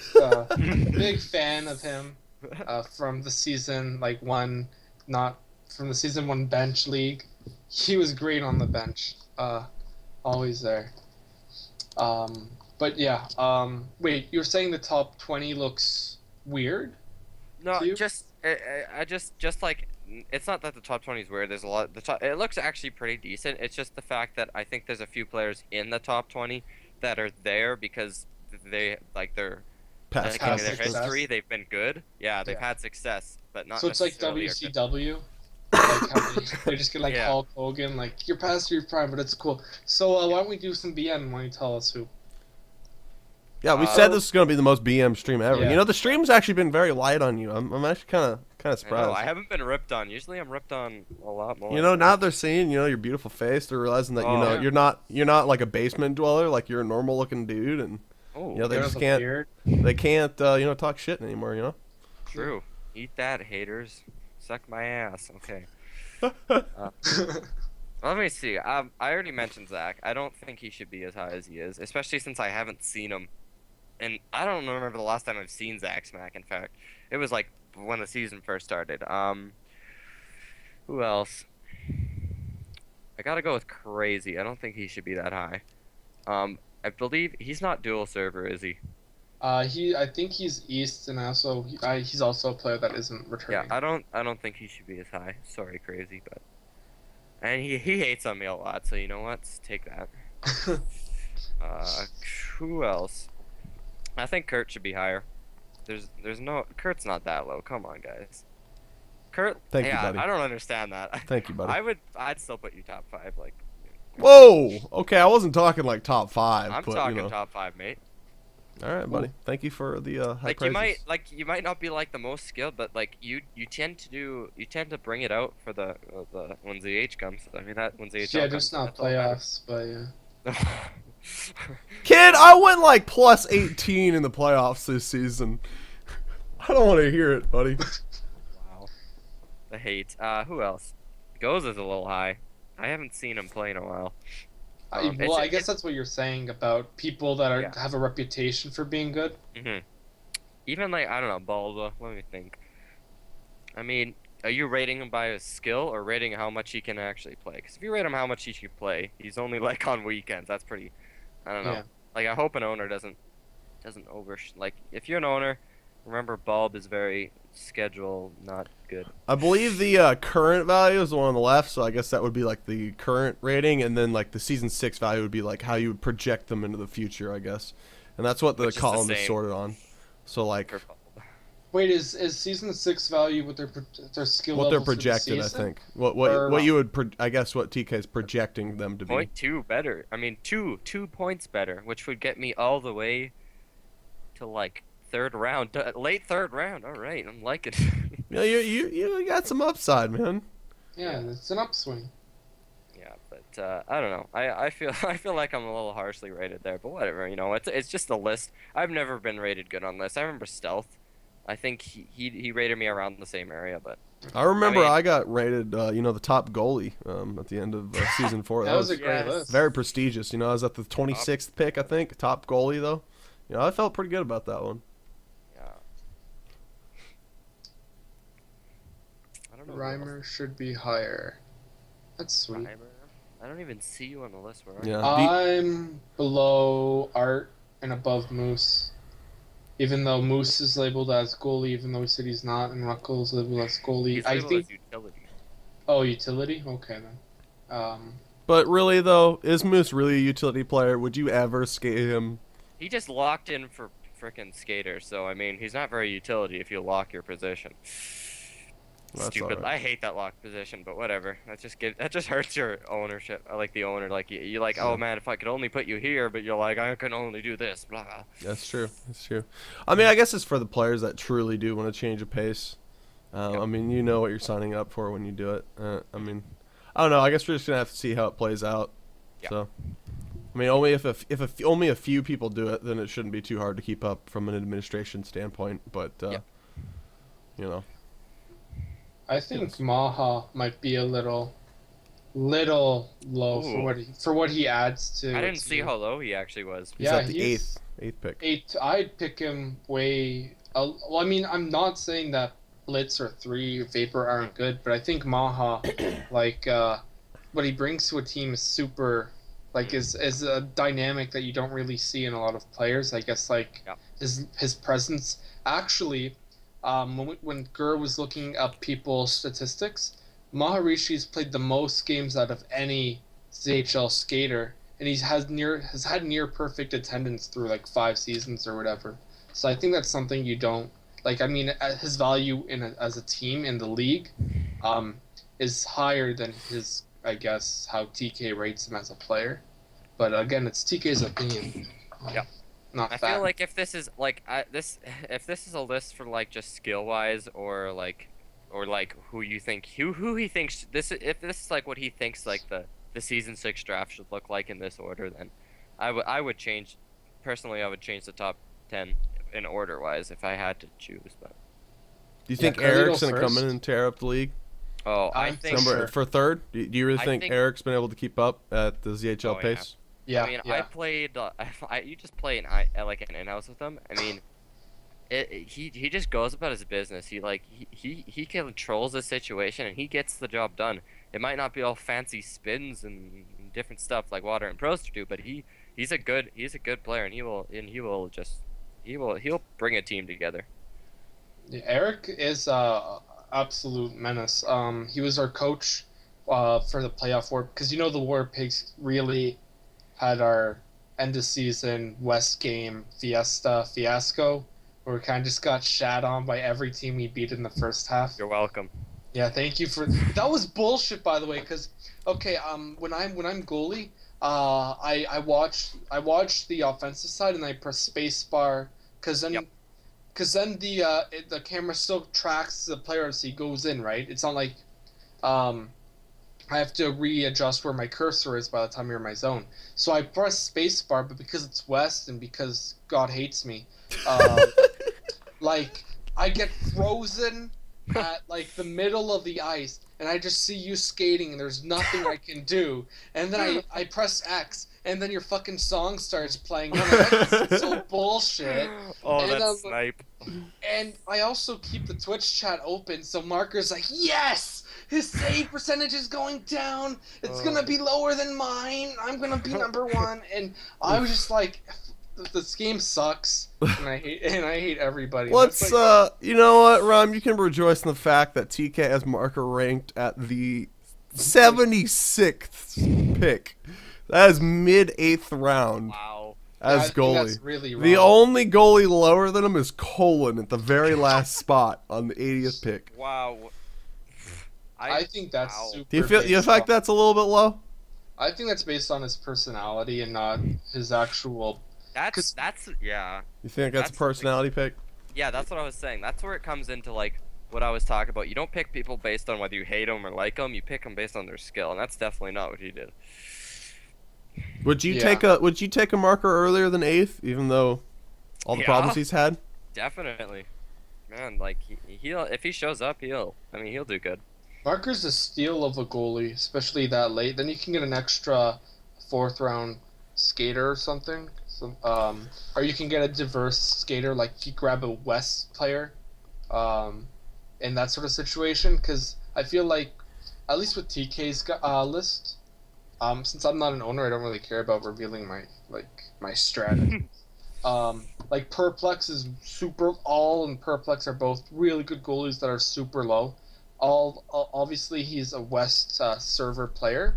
Big fan of him from the season not from the season 1 bench league. He was great on the bench, always there. But yeah, wait, you're saying the top 20 looks weird? No, to you? I just like it's not that the top 20 is weird. There's a lot. It looks actually pretty decent. It's just the fact that I think there's a few players in the top 20 that are there because they're Past like, in their success. history they've been good. Yeah, they've Yeah. had success, but not. So it's like necessarily are good. WCW. Like how they just get like Yeah. Hulk Hogan, like you're past your prime, but it's cool. So why don't we do some BM? Why don't you tell us who? Yeah, we said this was gonna be the most BM stream ever. Yeah. You know, the stream's actually been very light on you. I'm actually kind of I know, surprised. I haven't been ripped on. Usually I'm ripped on a lot more. You know, now they're seeing your beautiful face. They're realizing that Oh, yeah. you're not like a basement dweller. Like you're a normal looking dude, and Oh, you know they Get just us a can't beard. talk shit anymore. You know. true. Eat that, haters. Suck my ass. Okay. Let me see. I already mentioned Zach. I don't think he should be as high as he is, especially since I haven't seen him. And I don't remember the last time I've seen Zach Smack. In fact, it was like when the season first started. Who else? I gotta go with Crazy. I don't think he should be that high. I believe he's not dual server, is he? I think he's East, and he's also a player that isn't returning. Yeah, I don't think he should be as high. Sorry, Crazy, but and he hates on me a lot, so you know what? Let's take that. Who else? I think Kurt should be higher. There's no Kurt's not that low. Come on, guys. Kurt, Thank you, buddy. I don't understand that. Thank you, buddy. I'd still put you top 5. Like, Whoa! Okay, I wasn't talking like top 5. I'm but, talking you know. top 5, mate. All right, buddy. Thank you for the high Like praises. you might not be like the most skilled, but like you tend to bring it out for the when ZH comes. I mean that when ZH Yeah, comes. just not that's all that playoffs, but yeah. matters. Kid, I went like plus 18 in the playoffs this season. I don't want to hear it, buddy. Wow. The hate. Who else? Goes is a little high. I haven't seen him play in a while. I guess that's what you're saying about people that Yeah. have a reputation for being good. Even like I don't know, Balda. Let me think. I mean, are you rating him by his skill or rating how much he can actually play? Because if you rate him how much he can play, he's only like on weekends. That's pretty. I don't know. Yeah. Like I hope an owner doesn't like if you're an owner, remember Bulb is very schedule not good. I believe the current value is the one on the left, so I guess that would be like the current rating, and then like the season 6 value would be like how you would project them into the future, I guess. And that's what the Which is the column is same. sorted on. So like For Bulb. Wait, is season 6 value with their skill what they're levels for the projected, I season? think. Or What you would I guess what TK is projecting them to be. 0.2 better. I mean, 2 points better, which would get me all the way to like third round, late third round. All right, I'm liking it. Yeah, you got some upside, man. Yeah, it's an upswing. Yeah, but I don't know. I feel like I'm a little harshly rated there, but whatever. You know, it's just a list. I've never been rated good on lists. I remember Stealth. I think he rated me around the same area, but I remember I I, mean- got rated, the top goalie at the end of season 4. That was a great yes. list. very prestigious. I was at the 26th pick, I think, top goalie though. I felt pretty good about that one. yeah. I don't know. Reimer should be higher. That's sweet. Reimer. I don't even see you on the list. Where are Yeah. I'm below Art and above Moose. Even though Moose is labeled as goalie, even though he said he's not, and Ruckle's labeled as goalie. He's I labeled think. as utility. Oh, utility. Okay then. But really though, is Moose really a utility player? Would you ever skate him? He just locked in for frickin' skater, so I mean, he's not very utility if you lock your position. That's Stupid. alright. I hate that locked position, but whatever. That just hurts your ownership. I like the owner. Like you're like, oh man, if I could only put you here, but you're like, I can only do this. Blah. That's true. That's true. I mean, I guess it's for the players that truly do want to change a pace. I mean, you know what you're signing up for when you do it. I mean, I don't know. I guess we're just gonna have to see how it plays out. Yeah. So, I mean, only if only a few people do it, then it shouldn't be too hard to keep up from an administration standpoint. But you know, I think Maha might be a little low Ooh. for what he adds to. I didn't see how low he actually was. he's Yeah, at the he's- eighth pick. 8. I'd pick him way. Well, I mean, I'm not saying that Blitz or 3 Vapor aren't good, but I think Maha, like, what he brings to a team is super. Like, is a dynamic that you don't really see in a lot of players. I guess like Yeah. his presence. Actually, when Gur was looking up people's statistics, Maharishi's played the most games out of any ZHL skater, and has had near perfect attendance through like 5 seasons or whatever. So I think that's something you don't like. I mean, his value as a team in the league, is higher than his. I guess how TK rates him as a player, but again, it's TK's opinion. Yeah. Not I fact. feel like if this is like if this is a list for like just skill wise or like who you think who he thinks if this is like what he thinks like the season 6 draft should look like in this order, then I would change personally. I would change the top 10 in order wise if I had to choose. But Do you think Carlito's Eric's gonna come in first. and tear up the league? Oh, I I'm think. sure. For third? Do you really I think think- Eric's been able to keep up at the ZHL Oh, yeah. pace? Yeah, I mean, yeah. I played. You just play like an in-house with him. I mean, he just goes about his business. He controls the situation and he gets the job done. It might not be all fancy spins and different stuff like Water and Proster do, but he's a good player and he'll bring a team together. Yeah, Eric is absolute menace. He was our coach for the playoff war because the War Pigs really had our end of season West game fiasco where we kind of just got shat on by every team we beat in the first half. You're welcome. Yeah, thank you for that. Was bullshit, by the way. Because when I'm goalie, I watch the offensive side and I press spacebar because then. Yep. Because then the camera still tracks the player as he goes in, right? It's not like I have to readjust where my cursor is by the time you're in my zone. So I press spacebar, but because it's West and because God hates me, like I get frozen at like the middle of the ice, and I just see you skating, and there's nothing I can do. And then I press X, and then your fucking song starts playing. I'm like, that's so bullshit. Oh, And, that's snipe. And I also keep the Twitch chat open, so Marker's like, yes! His save percentage is going down. It's gonna be lower than mine. I'm gonna be number one. And I was just like, this game sucks, and I hate everybody. Let's you know what, Reim, you can rejoice in the fact that TK has Marker ranked at the 76th pick. That is mid-8th round. Wow. As I think goalie. that's really wrong. The only goalie lower than him is Colin at the very last spot on the 80th pick. Wow. I think that's wow. super. Do you based think off- that's a little bit low? I think that's based on his personality and not his actual. That's yeah. You think that's a That's personality pick? Yeah, that's what I was saying. That's where it comes into like what I was talking about. You don't pick people based on whether you hate them or like them. You pick them based on their skill, and that's definitely not what he did. Would you Yeah. take a Marker earlier than 8th, even though all the Yeah. problems he's had? Definitely, man. Like he'll if he shows up, he'll do good. Marker's a steal of a goalie, especially that late. Then you can get an extra 4th round skater or something. Or you can get a diverse skater, like if you grab a West player, in that sort of situation. Because I feel like, at least with TK's list, since I'm not an owner, I don't really care about revealing my strategy. Like Perplex is super. All and Perplex are both really good goalies that are super low. Obviously he's a West server player,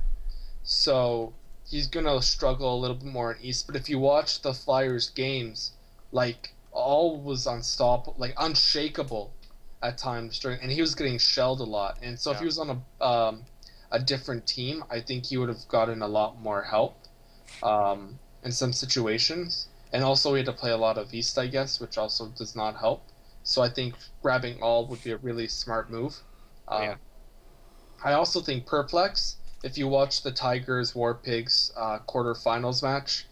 so he's gonna struggle a little bit more in East. But if you watch the Flyers games, like all was unshakable at times and he was getting shelled a lot. And so if he was on a different team, I think he would have gotten a lot more help in some situations. And also he had to play a lot of East, I guess, which also does not help. So I think grabbing all would be a really smart move. Yeah. I also think Perplex, if you watch the Tigers War Pigs quarterfinals match,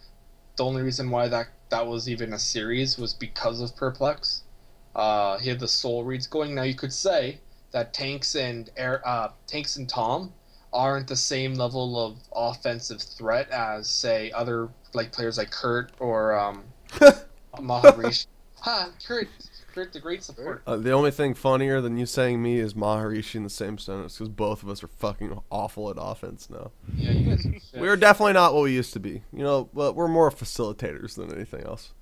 the only reason why that was even a series was because of Perplex. He had the soul reads going. Now you could say that Tanks and Tom aren't the same level of offensive threat as, say, other players like Kurt or Maharishi. Kurt, the great support. The only thing funnier than you saying me is Maharishi in the same sentence, because both of us are fucking awful at offense now. Yeah, you guys are shit. We're definitely not what we used to be. But we're more facilitators than anything else.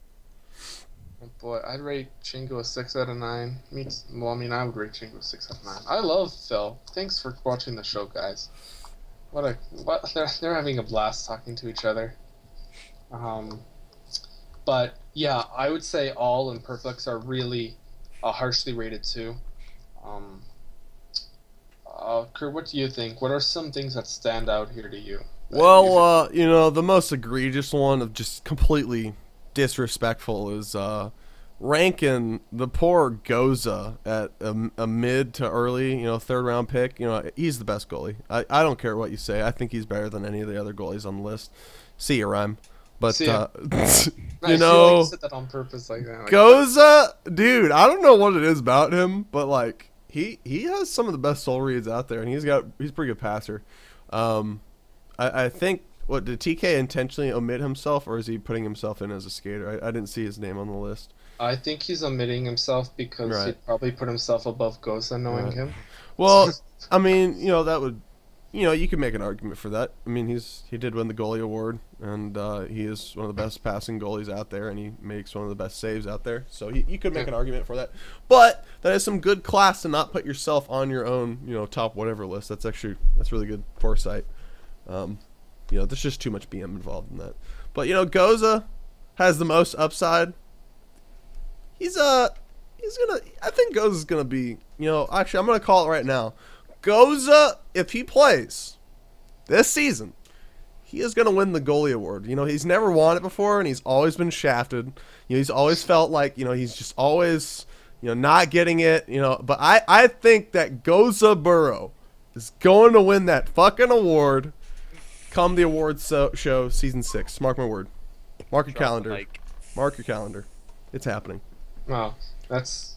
Oh boy, I'd rate Chingo a 6 out of 9. I would rate Chingo a 6 out of 9. I love Phil. Thanks for watching the show, guys. They're having a blast talking to each other. But yeah, I would say all and Perplex are really harshly rated too. Kurt, what do you think? What are some things that stand out here to you? Well, the most egregious one of just completely disrespectful is ranking the poor Goza at a mid to early, 3rd round pick. He's the best goalie. I don't care what you say. I think he's better than any of the other goalies on the list. See you, Reim. But See ya. you I feel like you said that on purpose like that. Goza, dude, I don't know what it is about him, but He has some of the best soul reads out there, and he's a pretty good passer. I think, what, did TK intentionally omit himself, or is he putting himself in as a skater? I didn't see his name on the list. I think he's omitting himself because Right. he'd probably put himself above Goza knowing Right. him. Well, I mean, that would, you could make an argument for that. I mean, he did win the goalie award, and he is one of the best passing goalies out there, and he makes one of the best saves out there. So you could make an argument for that. But that is some good class to not put yourself on your own, top whatever list. That's really good foresight. There's just too much BM involved in that. But Goza has the most upside. I think Goza's gonna be, actually I'm gonna call it right now. Goza, if he plays this season, he is gonna win the goalie award. He's never won it before, and he's always been shafted. He's always felt like, he's just always, not getting it. But I think that Goza Burrow is going to win that fucking award come the awards show season 6. Mark my word. Mark your calendar. Mark your calendar. It's happening. Wow, that's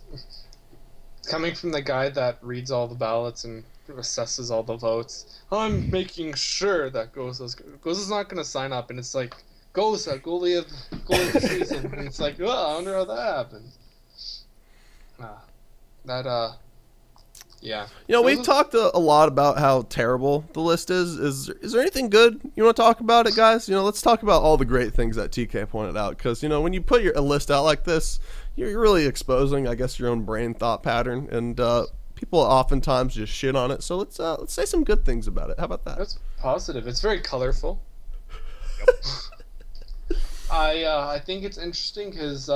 coming from the guy that reads all the ballots and assesses all the votes. I'm making sure that Goza's not going to sign up, and it's like, Goza, goalie of the season, and it's like, oh, I wonder how that happened. Yeah. We've talked a lot about how terrible the list is. Is there anything good you want to talk about it, guys? Let's talk about all the great things that TK pointed out, because when you put a list out like this, you're really exposing, I guess, your own brain thought pattern, and people oftentimes just shit on it. So let's say some good things about it. How about that? That's positive. It's very colorful. Yep. I think it's interesting his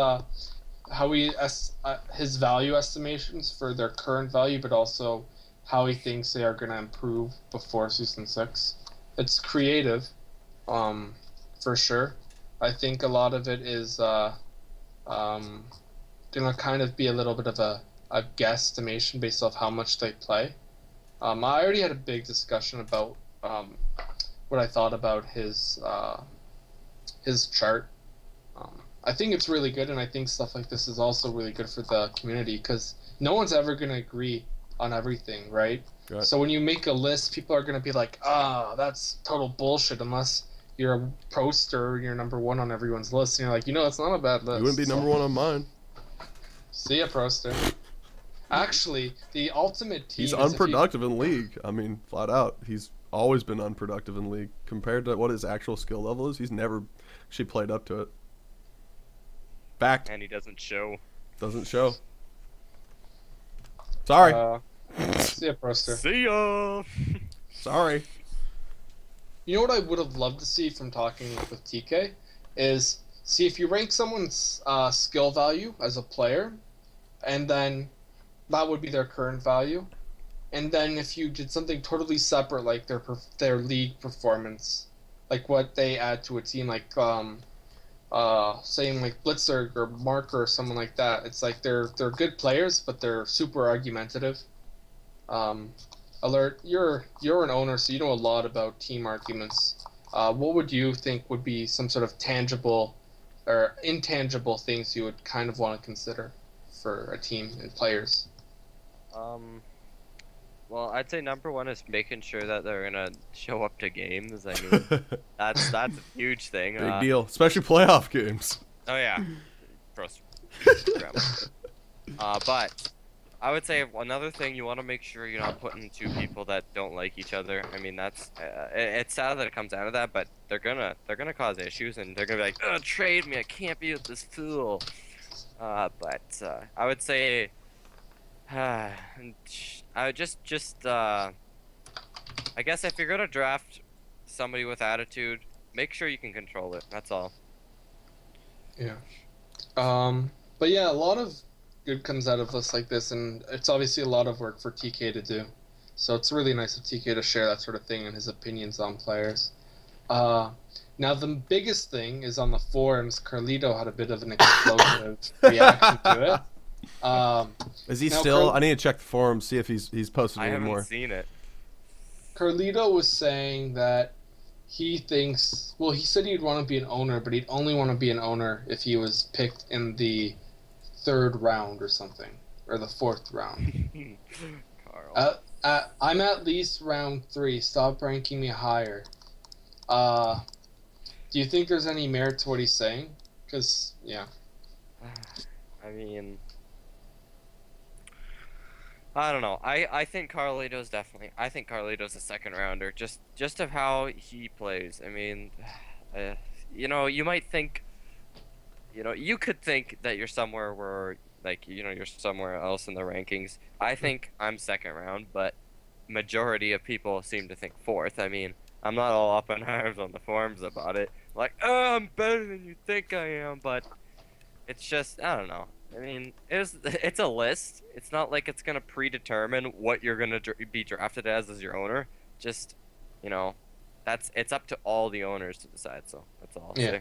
his value estimations for their current value, but also how he thinks they are going to improve before season 6. It's creative, for sure. I think a lot of it is going to kind of be a little bit of a guesstimation based off how much they play. I already had a big discussion about what I thought about his chart. I think it's really good, and I think stuff like this is also really good for the community, because no one's ever going to agree on everything, right? Right. So when you make a list, people are going to be like, that's total bullshit, unless you're a proster, you're number 1 on everyone's list, and you're like, it's not a bad list. You wouldn't be number 1 on mine. See ya, proster. Actually, the ultimate team He's unproductive in league. I mean, flat out. He's always been unproductive in league. Compared to what his actual skill level is, he's never actually played up to it. Fact. And he doesn't show. Doesn't show. Sorry. See ya, proster. See ya! Sorry. You know what I would have loved to see from talking with TK is see if you rank someone's skill value as a player, and then that would be their current value, and then if you did something totally separate, like their league performance, like what they add to a team, like saying like Blitzer or Marker or someone like that. It's like they're good players, but they're super argumentative. Alert, you're an owner, so you know a lot about team arguments. What would you think would be some sort of tangible or intangible things you would kind of want to consider for a team and players? Well, I'd say number 1 is making sure that they're gonna show up to games. I mean, that's a huge thing. Big deal, especially playoff games. Oh yeah, but I would say another thing, you want to make sure you're not putting 2 people that don't like each other. I mean, that's it's sad that it comes down to that, but they're gonna cause issues, and they're gonna be like, "Oh, trade me! I can't be with this fool." But I would say, I would I guess if you're gonna draft somebody with attitude, make sure you can control it. That's all. Yeah. But yeah, a lot of good comes out of lists like this, and it's obviously a lot of work for TK to do. So it's really nice of TK to share that sort of thing and his opinions on players. Now the biggest thing is on the forums. Carlito had a bit of an explosive reaction to it. Is he still? I need to check the forums, see if he's posted I anymore. haven't seen it. Carlito was saying that he thinks, well, he said he'd want to be an owner, but he'd only want to be an owner if he was picked in the 3rd round or something, or the 4th round. Carl. I'm at least round 3. Stop ranking me higher. Do you think there's any merit to what he's saying? Because, yeah. I mean, I don't know. I think Carlito's definitely. I think Carlito's a second rounder. Just of how he plays. I mean, you know, you might think. You know, you could think that you're somewhere where, like, you know, you're somewhere else in the rankings. I think I'm second round, but majority of people seem to think 4th. I mean, I'm not all up in arms on the forums about it. Like, oh, I'm better than you think I am, but it's just, I don't know. I mean, it's a list. It's not like it's gonna predetermine what you're gonna be drafted as your owner. Just, you know, it's up to all the owners to decide. So that's all I'll say.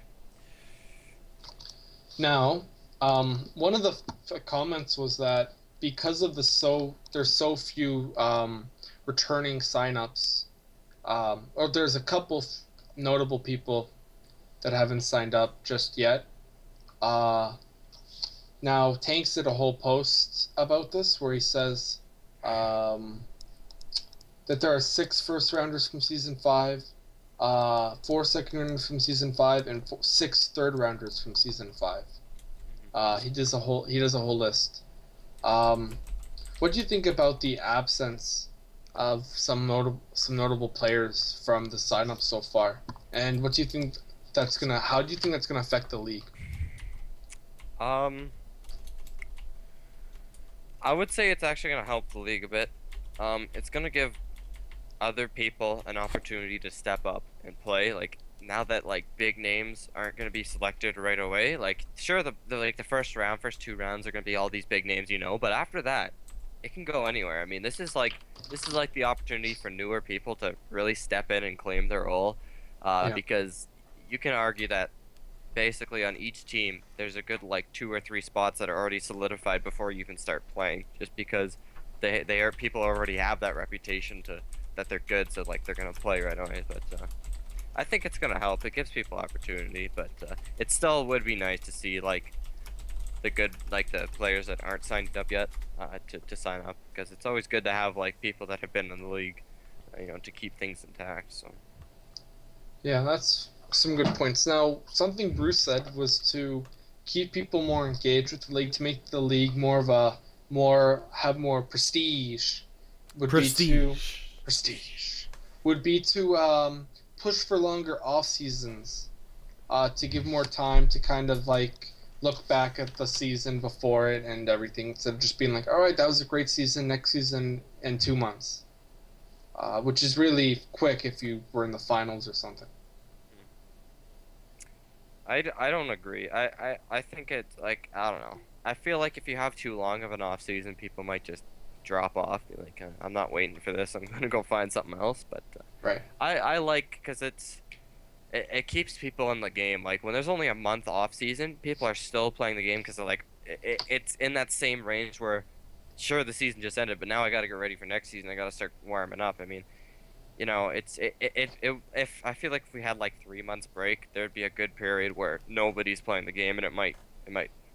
Now, one of the comments was that because of there's so few returning signups, or there's a couple notable people that haven't signed up just yet. Now, Tanks did a whole post about this where he says that there are 6 first-rounders from Season 5, 4 second-rounders from Season 5, and 6 third-rounders from Season 5. He does a whole list. What do you think about the absence of some notable players from the sign-up so far? And what do you think how do you think that's gonna affect the league? I would say it's actually gonna help the league a bit. It's gonna give other people an opportunity to step up and play. Like, now that, like, big names aren't gonna be selected right away. Like, sure, the first 2 rounds are gonna be all these big names, you know, but after that, it can go anywhere. I mean, this is like the opportunity for newer people to really step in and claim their role, because you can argue that basically on each team there's a good, like, 2 or 3 spots that are already solidified before you even start playing, just because people already have that reputation that they're good, so, like, they're gonna play right away. But I think it's gonna help. It gives people opportunity, but it still would be nice to see, like, the players that aren't signed up yet to sign up, because it's always good to have, like, people that have been in the league, you know, to keep things intact. So yeah, that's some good points. Now, something Bruce said was to keep people more engaged with the league, to make the league have more prestige. Would be to push for longer off seasons, to give more time to kind of, like, look back at the season before it and everything, instead of just being like, all right, that was a great season, next season in 2 months, which is really quick if you were in the finals or something. I don't agree. I think it's, like, I don't know. I feel like if you have too long of an off season, people might just drop off. Be like, I'm not waiting for this. I'm gonna go find something else. But right. I like, because it keeps people in the game. Like, when there's only a month off season, people are still playing the game because they're like, it's in that same range where, sure, the season just ended, but now I got to get ready for next season. I got to start warming up. I mean, you know, if I feel like if we had, like, 3 months break, there'd be a good period where nobody's playing the game, and it might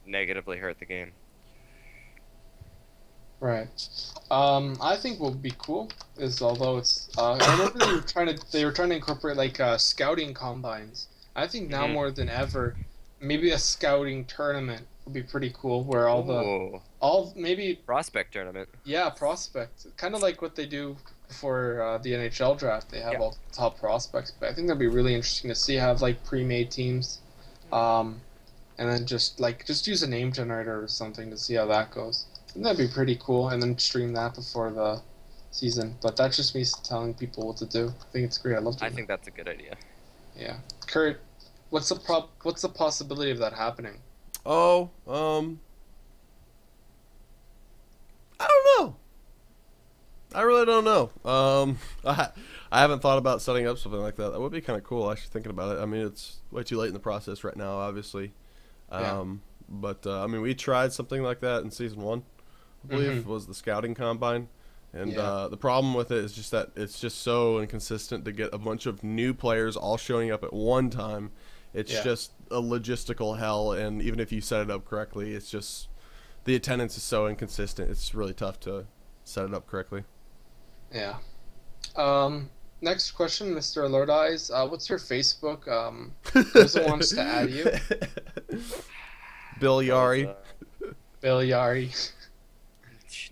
negatively hurt the game. Right. I think what would be cool is, although it's I remember they were trying to incorporate, like, scouting combines. I think now more than ever, maybe a scouting tournament would be pretty cool, where maybe prospect tournament. Yeah, prospect. Kind of like what they do for the NHL draft. They have all the top prospects, but I think that'd be really interesting to see, have, like, pre-made teams, and then just use a name generator or something to see how that goes. And that'd be pretty cool, and then stream that before the season. But that's just me telling people what to do. I think it's great. I think that's a good idea. Yeah, Kurt, what's the possibility of that happening? Oh, I don't know. I really don't know. I haven't thought about setting up something like that. That would be kind of cool, actually, thinking about it. I mean, it's way too late in the process right now, obviously. But I mean, we tried something like that in season 1. I believe was the scouting combine, and the problem with it is just that it's just so inconsistent to get a bunch of new players all showing up at one time. It's just a logistical hell, and even if you set it up correctly, it's just the attendance is so inconsistent. It's really tough to set it up correctly. Yeah. Next question, MrAlerteyes. What's your Facebook? Who wants to add you? Bill Yari. Bill Yari.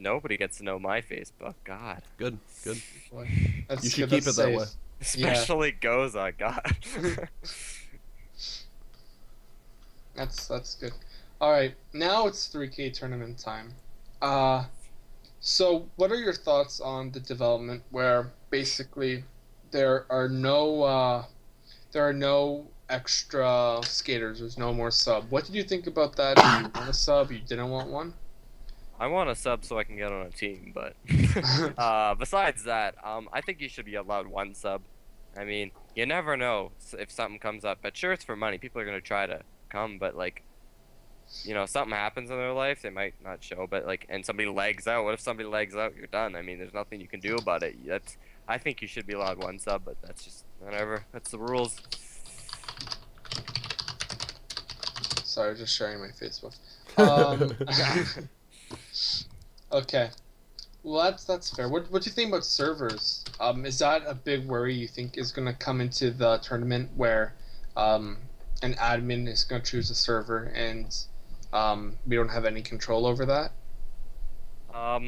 Nobody gets to know my Facebook. God. Good. Boy, that's You should good, keep that's it that safe. way. Especially Goza. God. That's good. All right, now it's 3K tournament time. So what are your thoughts on the development where basically there are no extra skaters? There's no more sub. What did you think about that? Do you want a sub? You didn't want one? I want a sub so I can get on a team, but besides that, I think you should be allowed one sub. I mean, you never know if something comes up. But sure, it's for money. People are gonna try to come, but like, you know, something happens in their life, they might not show. But like, and somebody legs out. What if somebody legs out? You're done. I mean, there's nothing you can do about it. I think you should be allowed one sub, but that's just whatever. That's the rules. Sorry, just sharing my Facebook. Okay. Well, that's fair. What do you think about servers? Is that a big worry you think is going to come into the tournament where an admin is going to choose a server and we don't have any control over that? I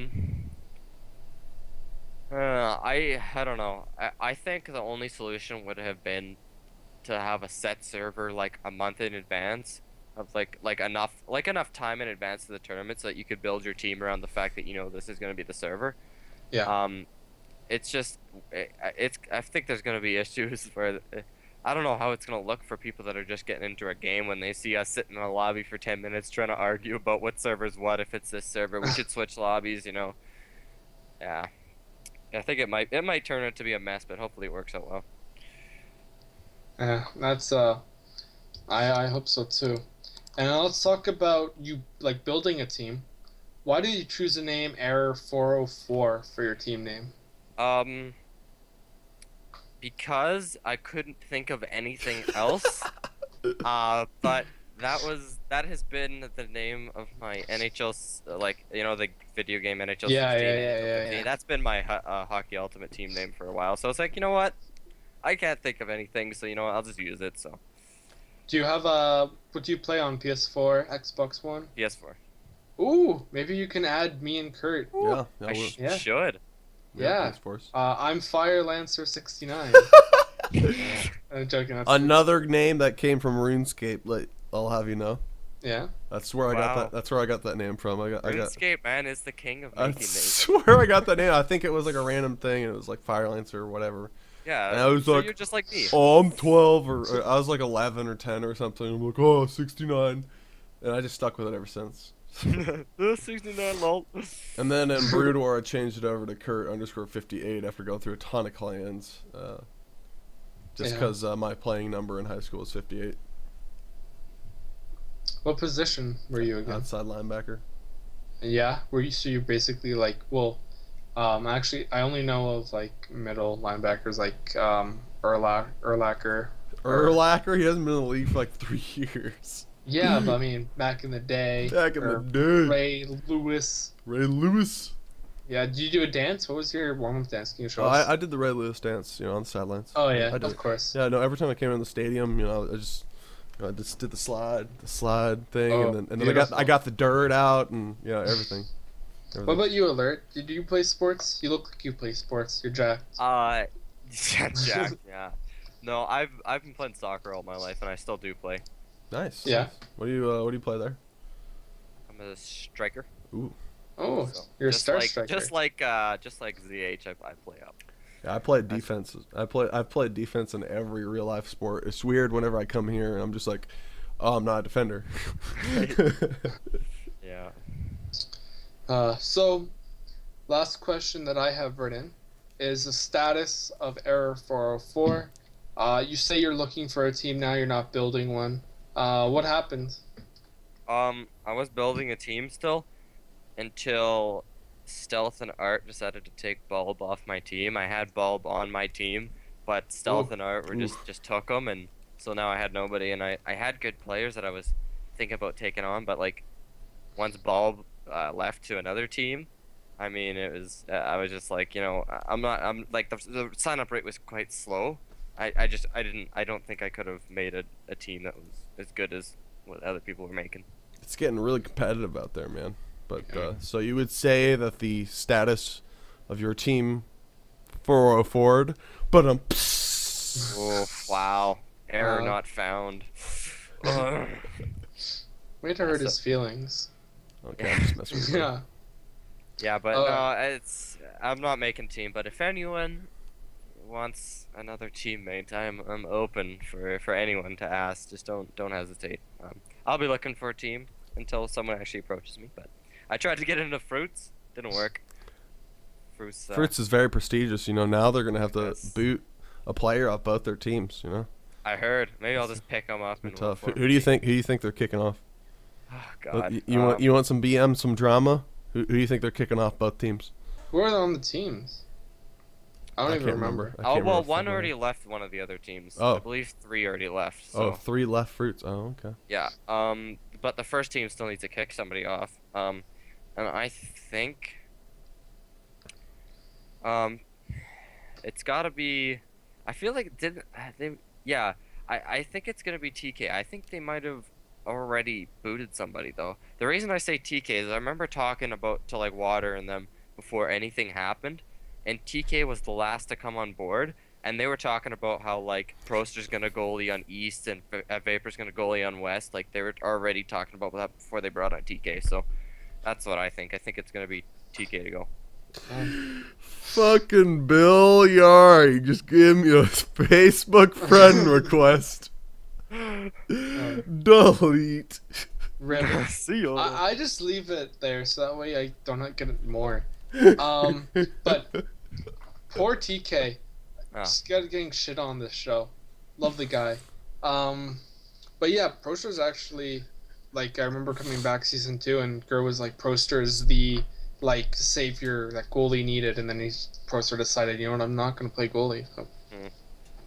don't know. I think the only solution would have been to have a set server like a month in advance of like enough time in advance of the tournament so that you could build your team around the fact that you know this is going to be the server. Yeah. It's just I think there's going to be issues where I don't know how it's going to look for people that are just getting into a game when they see us sitting in a lobby for 10 minutes trying to argue about what server's what. If it's this server, we should switch lobbies, you know. Yeah. I think it might turn out to be a mess, but hopefully it works out well. Yeah, that's I hope so too. And let's talk about you like building a team. Why did you choose the name Error 404 for your team name? Because I couldn't think of anything else. But that has been the name of my NHL, like, you know, the video game NHL 16. Yeah. That's been my Hockey Ultimate team name for a while. So it's like, you know what? I can't think of anything, so you know what? I'll just use it. So. Do you have what do you play on PS4, Xbox One? PS4. Ooh, maybe you can add me and Kurt. Yeah. I should. Yeah. PS4s. I'm Fire Lancer 69. I'm joking. Another name that came from RuneScape. Like, I'll have you know. Yeah. That's where I got that. That's where I got that name from. RuneScape, man, is the king of making I names. swear I got that name. I think it was like a random thing, and it was like Fire Lancer or whatever. Yeah. And I was so like, you're just like me. Oh, I'm 12, or I was like 11 or 10 or something. I'm like, oh, 69, and I just stuck with it ever since. 69 lol. And then in Brood War, I changed it over to Kurt_58 after going through a ton of clans. Just because my playing number in high school was 58. What position were you again? Outside linebacker. Yeah, were you? So you basically like actually I only know of like middle linebackers like Urlacher. Urlacher? He hasn't been in the league for like 3 years. Yeah, but I mean back in the day. Back in the day. Ray Lewis. Yeah, did you do a dance? What was your warm-up dance? Can you show us? I did the Ray Lewis dance, you know, on the sidelines. Oh yeah, I did. Of course. Yeah, no. Every time I came in the stadium, you know, I just did the slide thing, and then I got the dirt out, and you know, everything. What about you, Alert? Did you play sports? You look like you play sports. You're jacked. Jacked. Yeah. No, I've been playing soccer all my life, and I still do play. Nice. Yeah. What do you play there? I'm a striker. Ooh. Oh, so, you're a star striker. Just like ZH, I play up. Yeah, I played defense. I've played defense in every real life sport. It's weird whenever I come here and I'm just like, oh, I'm not a defender. Yeah. So, last question that I have written is the status of Error 404. You say you're looking for a team now. You're not building one. What happened? I was building a team still until Stealth and Art decided to take Bulb off my team. I had Bulb on my team, but Stealth and Art were just took him, and so now I had nobody. And I had good players that I was thinking about taking on, but like once Bulb left to another team. I mean, it was I was just like, I'm like the sign up rate was quite slow. I don't think I could have made a team that was as good as what other people were making. It's getting really competitive out there, man. But so you would say that the status of your team for Ford, but Oh wow, error not found. Way to hurt his feelings. Okay, I'm just messing with you. Yeah. Yeah, but no, I'm not making team. But if anyone wants another teammate, I'm open for anyone to ask. Just don't hesitate. I'll be looking for a team until someone actually approaches me. But I tried to get into fruits, didn't work. Fruits is very prestigious. Now they're gonna have to boot a player off both their teams. I heard. Maybe I'll just pick them up. And tough. Who do you think? Who do you think they're kicking off? Oh God. You want some BM, some drama? Who do you think they're kicking off both teams? Who are on the teams? I don't even remember. Oh, well, one already left one of the other teams. Oh. I believe 3 already left. So. Oh, 3 left fruits. Oh, okay. Yeah. But the first team still needs to kick somebody off. And I think it's got to be. I feel like Yeah. I think it's gonna be TK. I think they might have already booted somebody though. The reason I say TK is I remember talking to like Water and them before anything happened, and TK was the last to come on board, and they were talking about how like Proster's gonna goalie on East and Vapor's gonna goalie on West. Like they were already talking about that before they brought on TK. So that's what I think. I think it's gonna be TK to go. Fucking Bill Yari, just give me a Facebook friend request. Delete. Rip. See you. I just leave it there so that way I don't get it more. But poor TK. Just getting shit on this show. Love the guy. But yeah, Proster's actually, like, I remember coming back season 2 and Gur was like, Proster is the like savior that goalie needed, and then Proster decided, you know what, I'm not going to play goalie. So.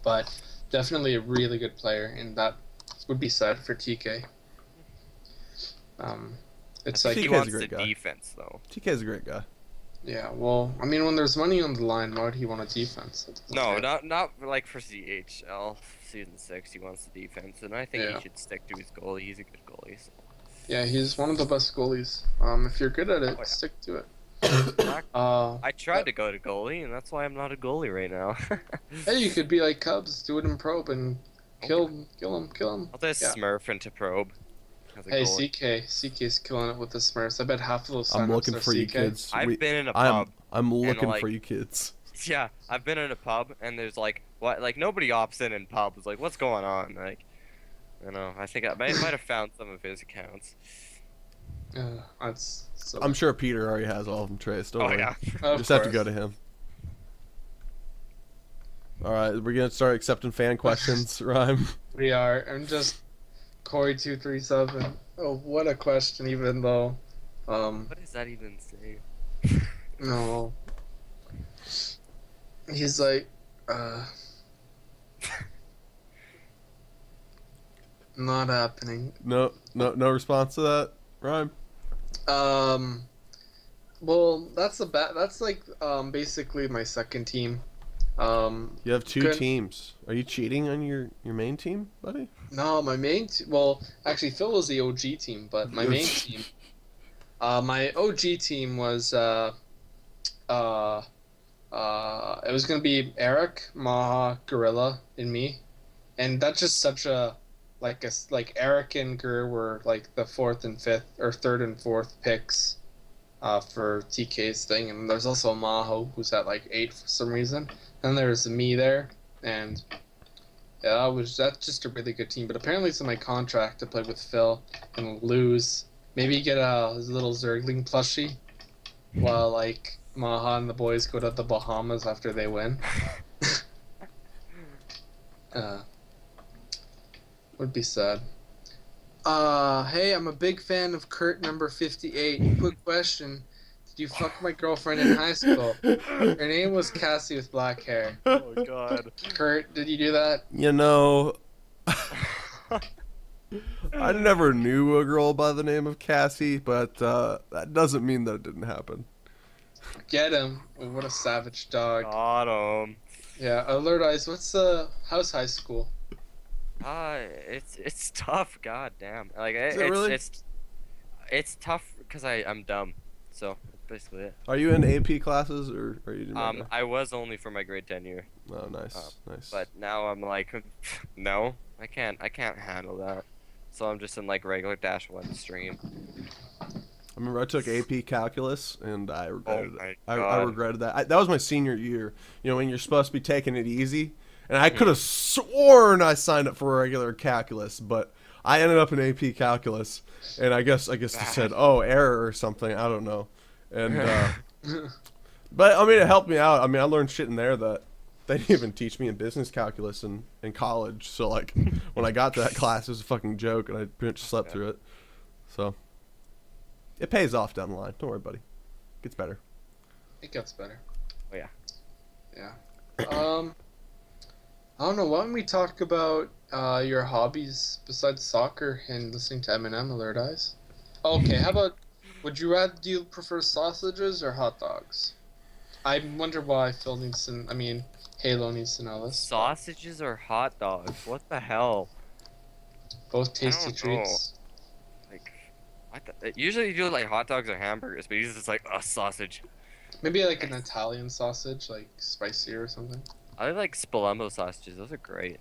But definitely a really good player, and that would be sad for TK. It's like he wants the defense though. TK's a great guy. Yeah, well, I mean, when there's money on the line, why would he want a defense? No, not like for CHL season 6. He wants the defense, and I think he should stick to his goalie. He's a good goalie. So. Yeah, he's one of the best goalies. If you're good at it, stick to it. I tried to go to goalie, and that's why I'm not a goalie right now. Hey, you could be like Cubs, do it in probe and kill him. I'll just smurf into probe. Hey, CK's killing it with the smurfs. I bet half of those signups I'm looking are for CK. you kids. I've been in a pub. I'm looking for you kids. Yeah, I've been in a pub, and there's like nobody opts in pubs. Like, what's going on? Like, I think I might have found some of his accounts. That's so I'm sure Peter already has all of them traced. Don't worry. Yeah. You just have to go to him. All right, we're gonna start accepting fan questions, Reim. We are. I'm just Corey237. Oh, what a question! Even though, what does that even say? No. He's like, not happening. No response to that, Reim. Well, that's like basically my second team. You have 2 teams. Are you cheating on your main team, buddy? No, my main well, actually Phil was the OG team, but my main team, my OG team was it was gonna be Eric, Maha, Gorilla, and me, and that's just such a like Eric and Gur were like the 4th and 5th or 3rd and 4th picks for TK's thing, and there's also Maho who's at like 8 for some reason, and there's me there, and yeah, that's just a really good team. But apparently it's in my contract to play with Phil and lose. Maybe get a little Zergling plushie while like Maha and the boys go to the Bahamas after they win. Would be sad. Hey, I'm a big fan of Kurt number 58. Quick question. Did you fuck my girlfriend in high school? Her name was Cassie with black hair. Oh god. Kurt, did you do that? I never knew a girl by the name of Cassie, but that doesn't mean that it didn't happen. Get him. Oh, what a savage dog. Got him. Yeah, AlertEyes, how's high school? It's tough. God damn. Like Is it really? it's tough because I'm dumb. So that's basically it. Are you in AP classes or are you? I was only for my grade 10 year. Oh, nice, nice. But now I'm like, no, I can't handle that. So I'm just in like regular -1 stream. I remember I took AP Calculus and I regretted it. I God. regretted that. That was my senior year. You know, when you're supposed to be taking it easy. And I could have sworn I signed up for regular calculus, but I ended up in AP Calculus, and I guess it said, oh, error or something. I don't know. And but I mean, it helped me out. I mean, I learned shit in there that they didn't even teach me in business calculus in college. So like, when I got to that class, it was a fucking joke, and I pretty much slept through it. So it pays off down the line. Don't worry, buddy. It gets better. It gets better. Oh yeah. Yeah. I don't know. Why don't we talk about your hobbies besides soccer and listening to Eminem, AlertEyes? Okay, how about, do you prefer sausages or hot dogs? I wonder why Halo needs to know this. Sausages or hot dogs? What the hell? Both tasty don't treats. Like, usually you do like hot dogs or hamburgers, but he's just like a sausage. Maybe like an Italian sausage, like spicy or something. I like Spalumbo sausages. Those are great.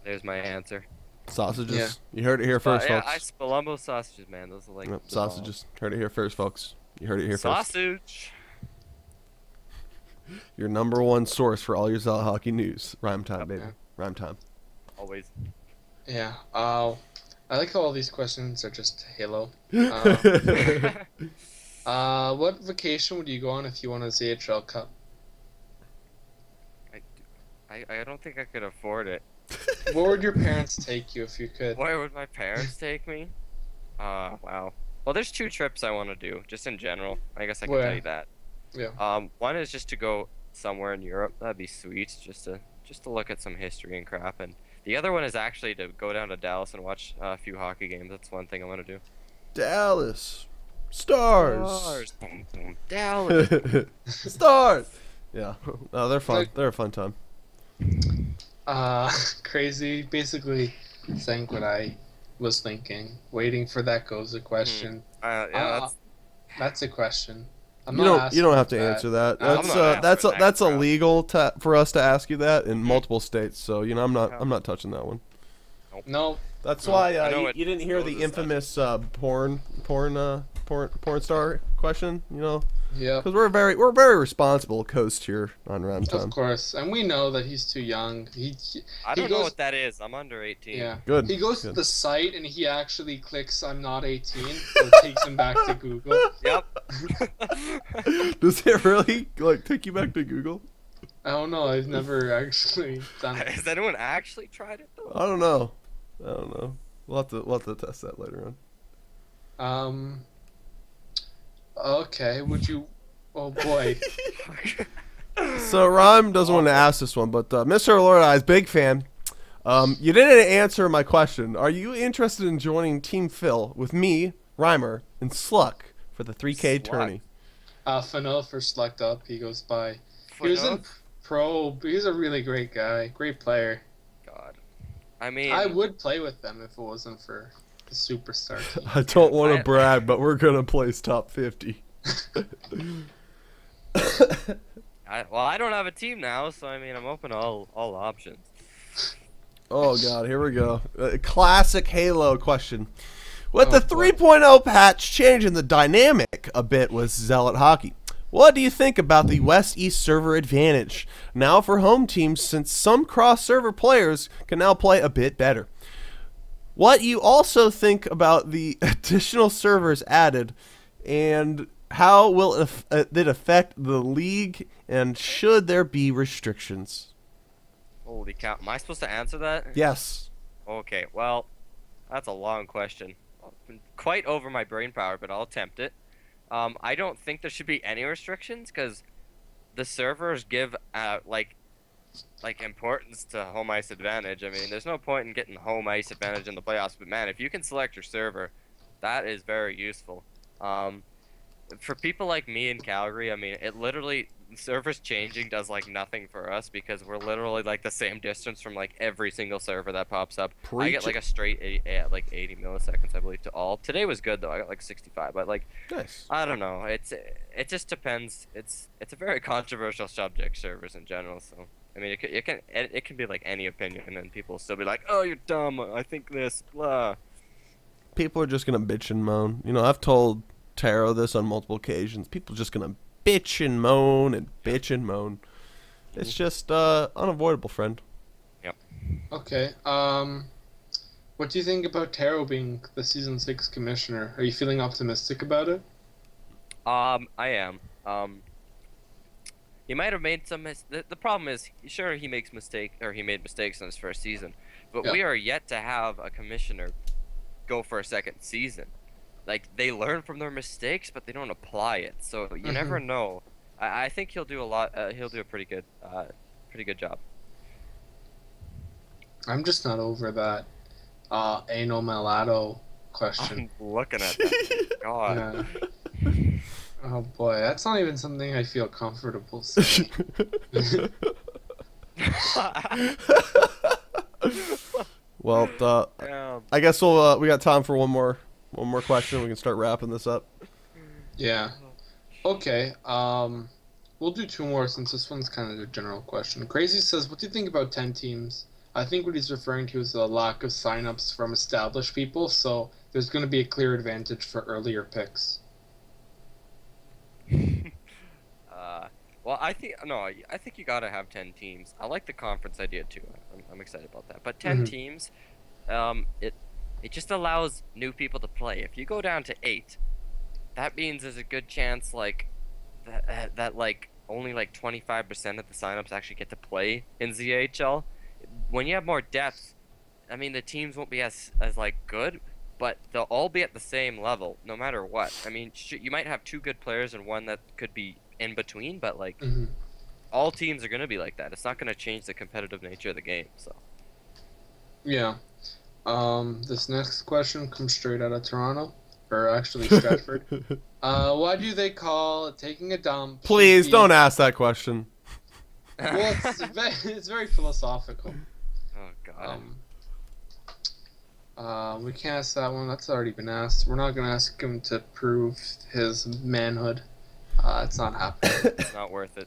There's my answer. Sausages. Yeah. You heard it here first, Yeah, folks. Spalumbo sausages, man. Those are like Yep, the sausages. Heard it here first, folks. You heard it here bomb. first. Sausage. Your #1 source for all your Zealot hockey news. Rhyme time, baby. Yeah. Rhyme time. Always. Yeah. I like how all these questions are just Halo. What vacation would you go on if you won a ZHL Cup? I don't think I could afford it. Where would your parents take you if you could? Where would my parents take me? Wow. Well, there's 2 trips I want to do, just in general. I guess I can Where? tell you that. Yeah. One is just to go somewhere in Europe. That'd be sweet, just to look at some history and crap. And the other one is actually to go down to Dallas and watch a few hockey games. That's one thing I want to do. Dallas. Stars. Boom, boom, Dallas. Stars. Yeah. No, they're fun. They're a fun time. Crazy. Basically saying what I was thinking. Waiting for that goes a question. Yeah, That's a question. I'm You not don't. asking You don't have to that. answer that. I'm That's not asking that that's crap. illegal for us to ask you that in multiple states. So you know, I'm not touching that one. No. That's No, why I know you it didn't hear goes the as infamous porn star question. You know, Yep. because we're a very responsible coast here on Rhyme Of Time. course, and we know that he's too young. I don't know goes- what that is. I'm under 18. Yeah. Good. He goes to good. the site and he actually clicks "I'm not 18," so it takes him back to Google. Yep. Does it really like take you back to Google? I don't know. I've never actually done it. Has anyone actually tried it though? I don't know. We'll have to test that later on. Okay. Would you? Oh boy. So Rhyme doesn't want to ask this one, but MrAlerteyes, big fan. You didn't answer my question. Are you interested in joining Team Phil with me, Reimer, and Sluck for the 3K Sluck. tourney? Fano for Slucked Up. He goes by. He was in pro. He's a really great guy. Great player. God. I mean, I would play with them if it wasn't for the superstar team. I don't want to brag, but we're gonna place top 50. I don't have a team now, so I mean, I'm open to all options. Oh god, here we go. Classic Halo question. With Oh, the boy. 3.0 patch changing the dynamic a bit with Zealot hockey, what do you think about the West-East server advantage now for home teams, since some cross-server players can now play a bit better? What you also think about the additional servers added, and how will it affect the league, and should there be restrictions? Holy cow! Am I supposed to answer that? Yes. Okay. Well, that's a long question. Quite over my brain power, but I'll attempt it. I don't think there should be any restrictions because the servers give like like importance to home ice advantage. I mean, there's no point in getting home ice advantage in the playoffs, but man, if you can select your server, that is very useful. For people like me in Calgary, I mean, it literally, servers changing does like nothing for us because we're literally like the same distance from like every single server that pops up. I get like a straight 80 milliseconds, I believe, to all. Today was good though. I got like 65, but like, Nice. I don't know. It just depends. It's a very controversial subject, servers in general. So I mean, it can be like any opinion, and people will still be like, "Oh, you're dumb. I think this." Blah. People are just gonna bitch and moan. You know, I've told Taro this on multiple occasions. People are just gonna bitch and moan and bitch and moan. It's just unavoidable, friend. Yep. Okay. What do you think about Taro being the season 6 commissioner? Are you feeling optimistic about it? I am. He might have made some the problem is, sure, he made mistakes in his first season, but we are yet to have a commissioner go for a second season. Like, they learn from their mistakes, but they don't apply it. So you never know. I think he'll do a lot. He'll do a pretty good job. I'm just not over that anal malato question. I'm looking at that. God. Yeah. Oh boy, that's not even something I feel comfortable saying. Well, I guess we got time for one more question. We can start wrapping this up. Yeah. Okay. We'll do 2 more since this one's kind of a general question. Crazy says, "What do you think about 10 teams?" I think what he's referring to is the lack of signups from established people, so there's going to be a clear advantage for earlier picks. Well, I think you gotta have 10 teams. I like the conference idea too. I'm excited about that. But 10 teams, it just allows new people to play. If you go down to 8, that means there's a good chance like that like only like 25% of the signups actually get to play in ZHL. When you have more depth, I mean, the teams won't be as like good, but they'll all be at the same level no matter what. I mean, you might have 2 good players and one that could be in between, but like all teams are gonna be like that. It's not gonna change the competitive nature of the game. So yeah. This next question comes straight out of Toronto, or actually Stratford. Why do they call taking a dump? Please don't ask that question. Well, it's very philosophical. Oh God. We can't ask that one. That's already been asked. We're not gonna ask him to prove his manhood. It's not happening. It's not worth it.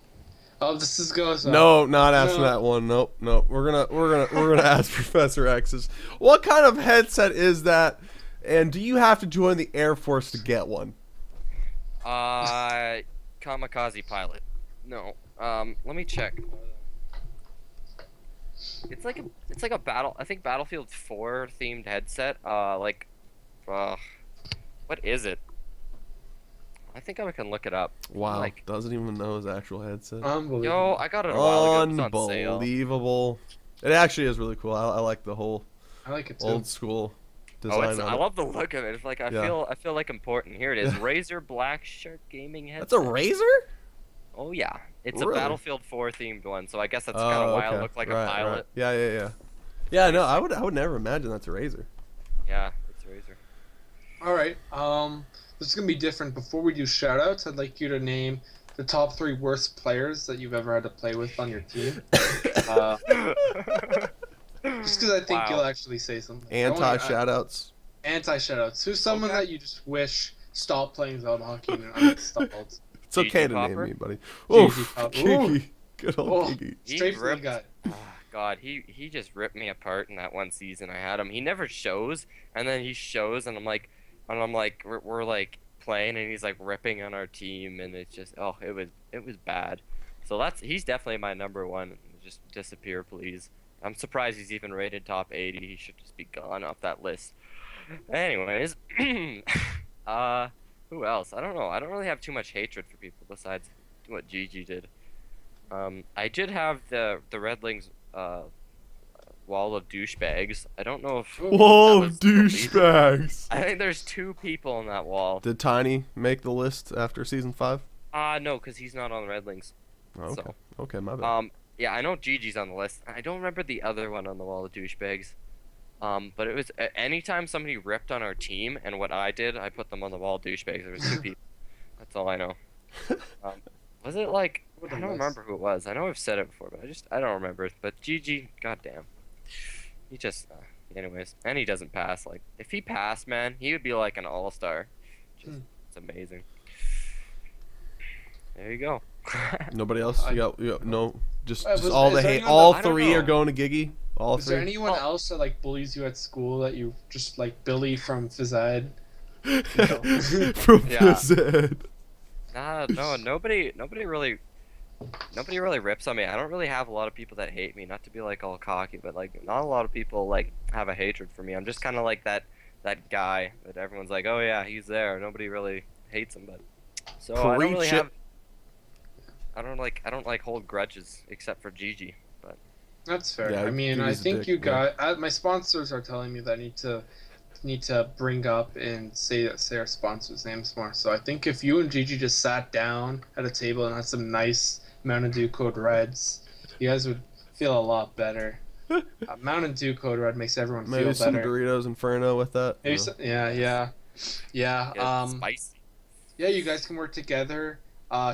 Oh, this goes. No, not asking that one. Nope. We're gonna ask Professor X's. What kind of headset is that? And do you have to join the Air Force to get one? Kamikaze pilot. No. Let me check. It's like a I think Battlefield 4 themed headset. What is it? I think I can look it up. Wow, doesn't even know his actual headset. Unbelievable. Yo, I got it a while ago. It's on sale. Unbelievable. It actually is really cool. I like the whole I like it too. old school design. I love the look of it. It's like I feel like important. Here it is. Razer Black Shark gaming headset. That's a Razer? Oh yeah. It's Really? a Battlefield 4 themed one, so I guess that's kind of why it looked like a pilot. Right. Yeah. Yeah, no, I would never imagine that's a Razer. Yeah, it's a Razer. All right. This is gonna be different. Before we do shoutouts, I'd like you to name the top 3 worst players that you've ever had to play with on your team. Just because I think you'll actually say something. Anti-shoutouts. Anti-shoutouts. Who's someone that you just wish stopped playing Zealot hockey and uninstalled? It's okay GG to Popper? name me, buddy. GG Kiki. Good old Kiki. Straight from the gut. God, he just ripped me apart in that one season I had him. He never shows, and then he shows, and I'm like, we're like playing, and he's like ripping on our team, and it's just, it was bad. So he's definitely my number 1. Just disappear, please. I'm surprised he's even rated top 80. He should just be gone off that list. Anyways, who else? I don't know. I don't really have too much hatred for people besides what Gigi did. I did have the Red Wings wall of douchebags. I don't know if wall of douchebags. I think there's 2 people on that wall. Did Tiny make the list after season 5? No, because he's not on the Red Wings. Oh, okay. So, okay, my bad. Yeah, I know Gigi's on the list. I don't remember the other one on the wall of douchebags. But it was anytime somebody ripped on our team, and what I did, I put them on the wall of douchebags. There was 2 people. That's all I know. Was it like I don't remember who it was. I know I've said it before, but I don't remember. But Gigi, goddamn, he just anyways, and he doesn't pass. Like if he passed, man, he would be like an all-star. Just it's amazing. There you go. Nobody else? You got no. Just Was- all the is there hate. anyone All that- I don't 3 are know. going to Giggy. All Is 3. there anyone else that like bullies you at school that you just like Billy from Physad? From Yeah. Zed. No, nobody really rips on me. I don't really have a lot of people that hate me. Not to be like all cocky, but like not a lot of people like have a hatred for me. I'm just kind of like that guy that everyone's like, oh yeah, he's there. Nobody really hates him, but so I don't really Preach it. have. I don't like hold grudges except for Gigi, but That's fair. Yeah, I mean, I Gigi's a think dick, you yeah. got my sponsors are telling me that I need to bring up and say our sponsors' names more. So I think if you and Gigi just sat down at a table and had some nice Mountain Dew Code Reds, you guys would feel a lot better. Mountain Dew Code Red makes everyone Maybe feel some better. Doritos Inferno with that. Maybe you know. yeah. yeah, spicy. Yeah, you guys can work together.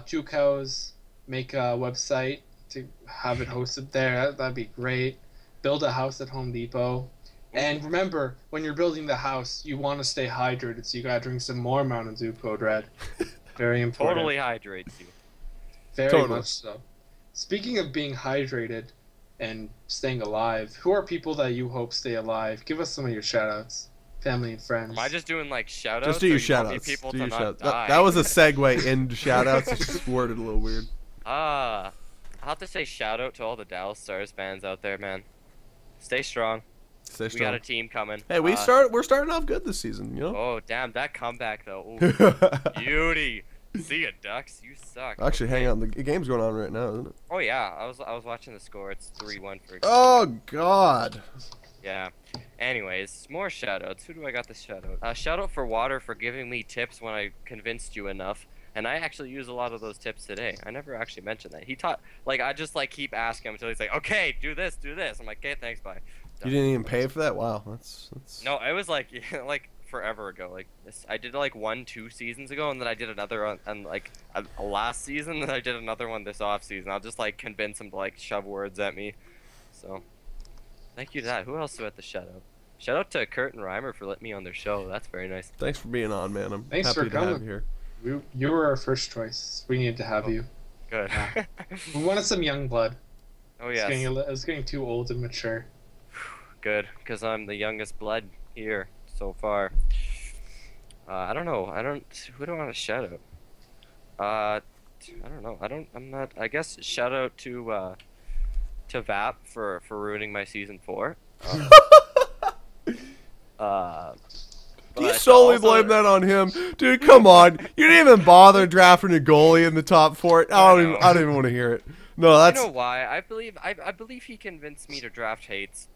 2 Cows make a website to have it hosted there. That'd be great. Build a house at Home Depot. And remember, when you're building the house, you want to stay hydrated, so you gotta drink some more Mountain Dew Code Red. Very important. Totally hydrates you. Very Totally. much so. Speaking of being hydrated and staying alive, who are people that you hope stay alive? Give us some of your shoutouts. Family and friends. Am I just doing like shoutouts? Just do your or you want me shoutouts. People Do to your not shout- die? that was a segue into shoutouts. It's just worded a little weird. I'll have to say shout out to all the Dallas Stars fans out there, man. Stay strong. Stay We strong. got a team coming. Hey, we're starting off good this season, you know. Oh damn, that comeback though. Ooh, beauty. See ya, Ducks. You suck. Actually, hang on. The game's going on right now, isn't it? Oh yeah, I was watching the score. It's 3-1 for. Oh God. Yeah. Anyways, more shoutouts. Who do I got this shoutout? Shout out for Water for giving me tips when I convinced you enough. And I actually use a lot of those tips today. I never actually mentioned that. He taught, like, I just, like, keep asking him until he's like, okay, do this, do this. I'm like, okay, thanks, bye. You didn't even pay for that? Wow, that's. No, it was, like, like, forever ago. Like, I did, like, 1-2 seasons ago, and then I did another on like, a last season, and I did another one this off season. I'll just, like, convince him to, like, shove words at me. So, thank you to that. Who else do I have to shout out? Shout out to Kurt and Reimer for letting me on their show. That's very nice. Thanks for being on, man. I'm Thanks happy for to have coming. you here. You were our first choice. We needed to have you. Good. We wanted some young blood. Oh, It's yes. it's getting too old and mature. Good, because I'm the youngest blood here so far. I don't know. Who do I want to shout out? I don't know. I'm not. I guess shout out to Vap for ruining my season 4. Do you but solely also- blame that on him, dude? Come on, you didn't even bother drafting a goalie in the top 4. I know. don't even want to hear it. No, You that's know why? I believe he convinced me to draft Hates,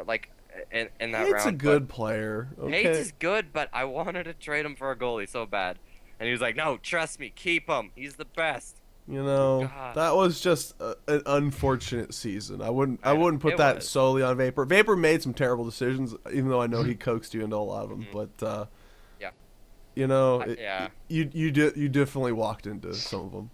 like in that round. Hate's a good player. but Okay. Hates is good, but I wanted to trade him for a goalie so bad, and he was like, "No, trust me, keep him. He's the best." You know, God. that was just an unfortunate season. I wouldn't I know, put it that was. solely on Vapor. Vapor made some terrible decisions, even though I know he coaxed you into a lot of them. Mhm. But Yeah. you know, Yeah. you definitely walked into some of them.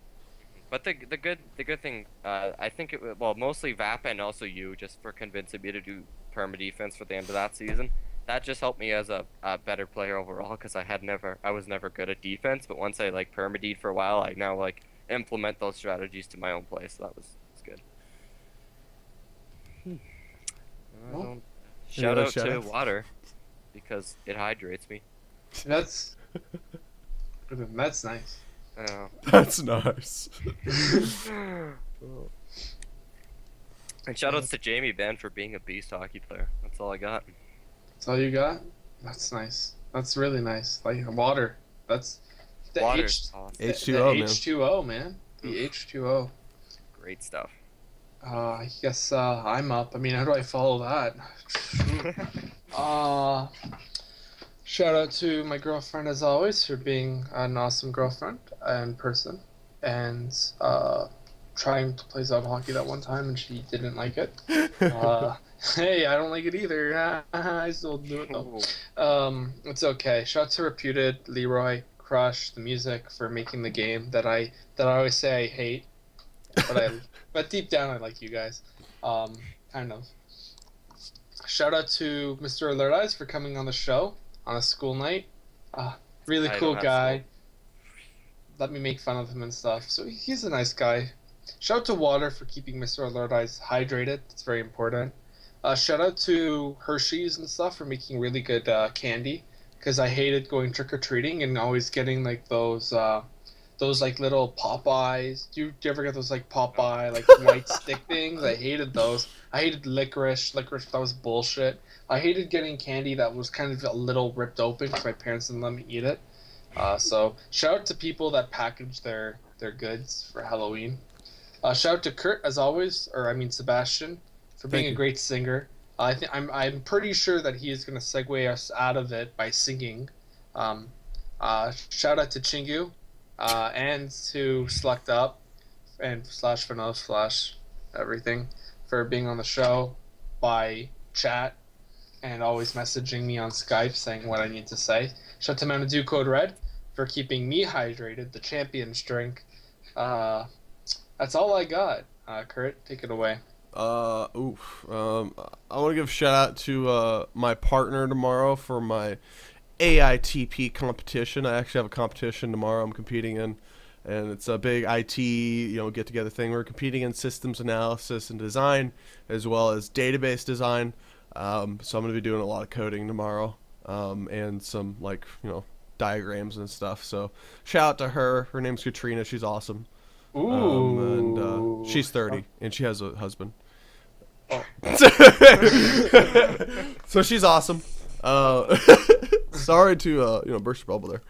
But the good thing, I think mostly Vap and also you, just for convincing me to do perma defense for the end of that season. That just helped me as a better player overall, because I was never good at defense. But once I like perma for a while, I now like implement those strategies to my own play. So that was good. Well, Shout other out to shout-outs? water, because it hydrates me. That's nice. That's nice. And shoutouts to Jamie Ben for being a beast hockey player. That's all I got. That's all you got? That's nice. That's really nice. Like water. That's the Water's awesome. the H2O, man. H2O, man. The H2O. Great stuff. I guess I'm up. I mean, how do I follow that? Shout out to my girlfriend as always for being an awesome girlfriend and person. And trying to play Zealot hockey that one time, and she didn't like it. Hey, I don't like it either. I still do it though. It's okay. Shout out to Reputed, Leroy, Crush, the music for making the game that I always say I hate, but deep down I like you guys. Kind of. Shout out to MrAlerteyes for coming on the show on a school night. Really cool guy. Let me make fun of him and stuff. So he's a nice guy. Shout out to Water for keeping MrAlerteyes hydrated. It's very important. Shout out to Hershey's and stuff for making really good candy. Because I hated going trick-or-treating and always getting like those like little Popeyes. Do you ever get those like Popeye like white stick things? I hated those. I hated licorice. Licorice, that was bullshit. I hated getting candy that was kind of a little ripped open because my parents didn't let me eat it. So shout out to people that package their goods for Halloween. Shout out to Kurt as always, or I mean Sebastian, for being a great singer. I'm pretty sure that he is going to segue us out of it by singing. Shout out to Chingu, and to Slucked Up, and /Fano/ everything for being on the show by chat and always messaging me on Skype saying what I need to say. Shout out to Mountain Dew Code Red for keeping me hydrated, the champion's drink. That's all I got. Kurt, take it away. I want to give a shout out to my partner tomorrow for my AITP competition. I actually have a competition tomorrow I'm competing in, and it's a big IT get together thing. We're competing in systems analysis and design as well as database design. So I'm going to be doing a lot of coding tomorrow, and some diagrams and stuff. So shout out to her. Her name's Katrina. She's awesome. Ooh. And she's 30 and she has a husband. Oh. So she's awesome. Sorry to burst your bubble there.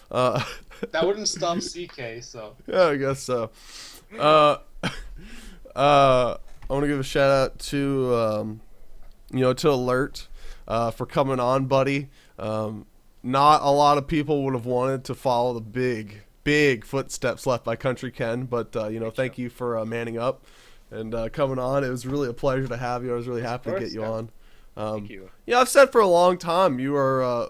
That wouldn't stop CK, so. Yeah, I guess so. I want to give a shout out to to Alert for coming on, buddy. Not a lot of people would have wanted to follow the big footsteps left by Country Ken, but thank you for manning up and coming on. It was really a pleasure to have you. I was really happy to get you on. Thank you. Yeah, I've said for a long time you are.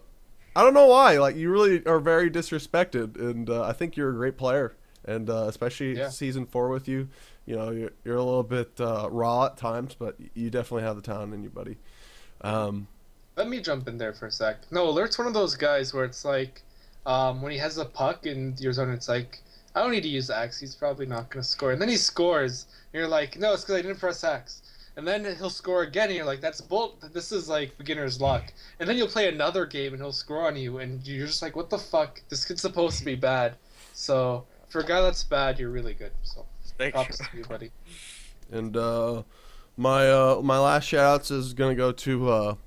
I don't know why. Like, you really are very disrespected, and I think you're a great player. And especially season 4 with you, you're a little bit raw at times, but you definitely have the talent in you, buddy. Let me jump in there for a sec. No, Alert's one of those guys where it's like, when he has a puck in your zone, it's like, I don't need to use X. He's probably not going to score. And then he scores. And you're like, no, it's because I didn't press X. And then he'll score again, and you're like, this is like beginner's luck. And then you'll play another game, and he'll score on you, and you're just like, what the fuck? This kid's supposed to be bad. So, for a guy that's bad, you're really good. So, props to you, buddy. And my last shout-outs is going to go to,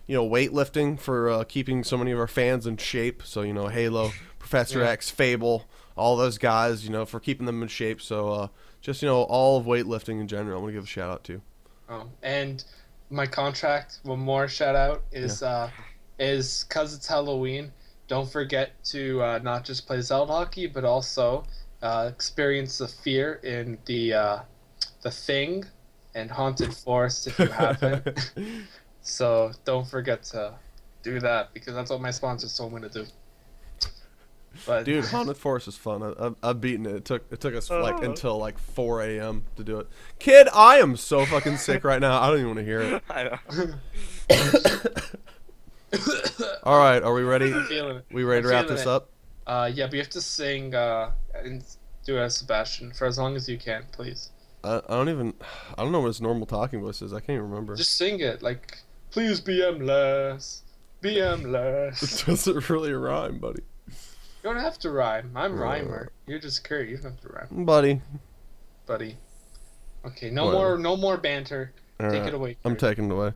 weightlifting for keeping so many of our fans in shape. So, Halo, Professor X, Fable, all those guys, for keeping them in shape. So, just, all of weightlifting in general, I'm going to give a shout-out to. And my contract, one more shout out is because it's Halloween. Don't forget to not just play Zealot hockey, but also experience the fear in the Thing and Haunted Forest if you haven't. So don't forget to do that, because that's what my sponsors told me to do. But dude, Haunted Forest is fun. I've beaten it. It took us until 4 a.m. to do it. Kid, I am so fucking sick right now. I don't even want to hear it. I know. All right, are we ready? I'm feeling it. We ready to wrap this up? Yeah, but you have to sing and do it as Sebastian for as long as you can, please. I don't know what his normal talking voice is. I can't even remember. Just sing it like, please BM less, BM less. It doesn't really rhyme, buddy. You don't have to rhyme. I'm Reimer. You're just Kurt. You don't have to rhyme. Buddy. Okay, no more banter. Take it away, Kurt. I'm taking it away.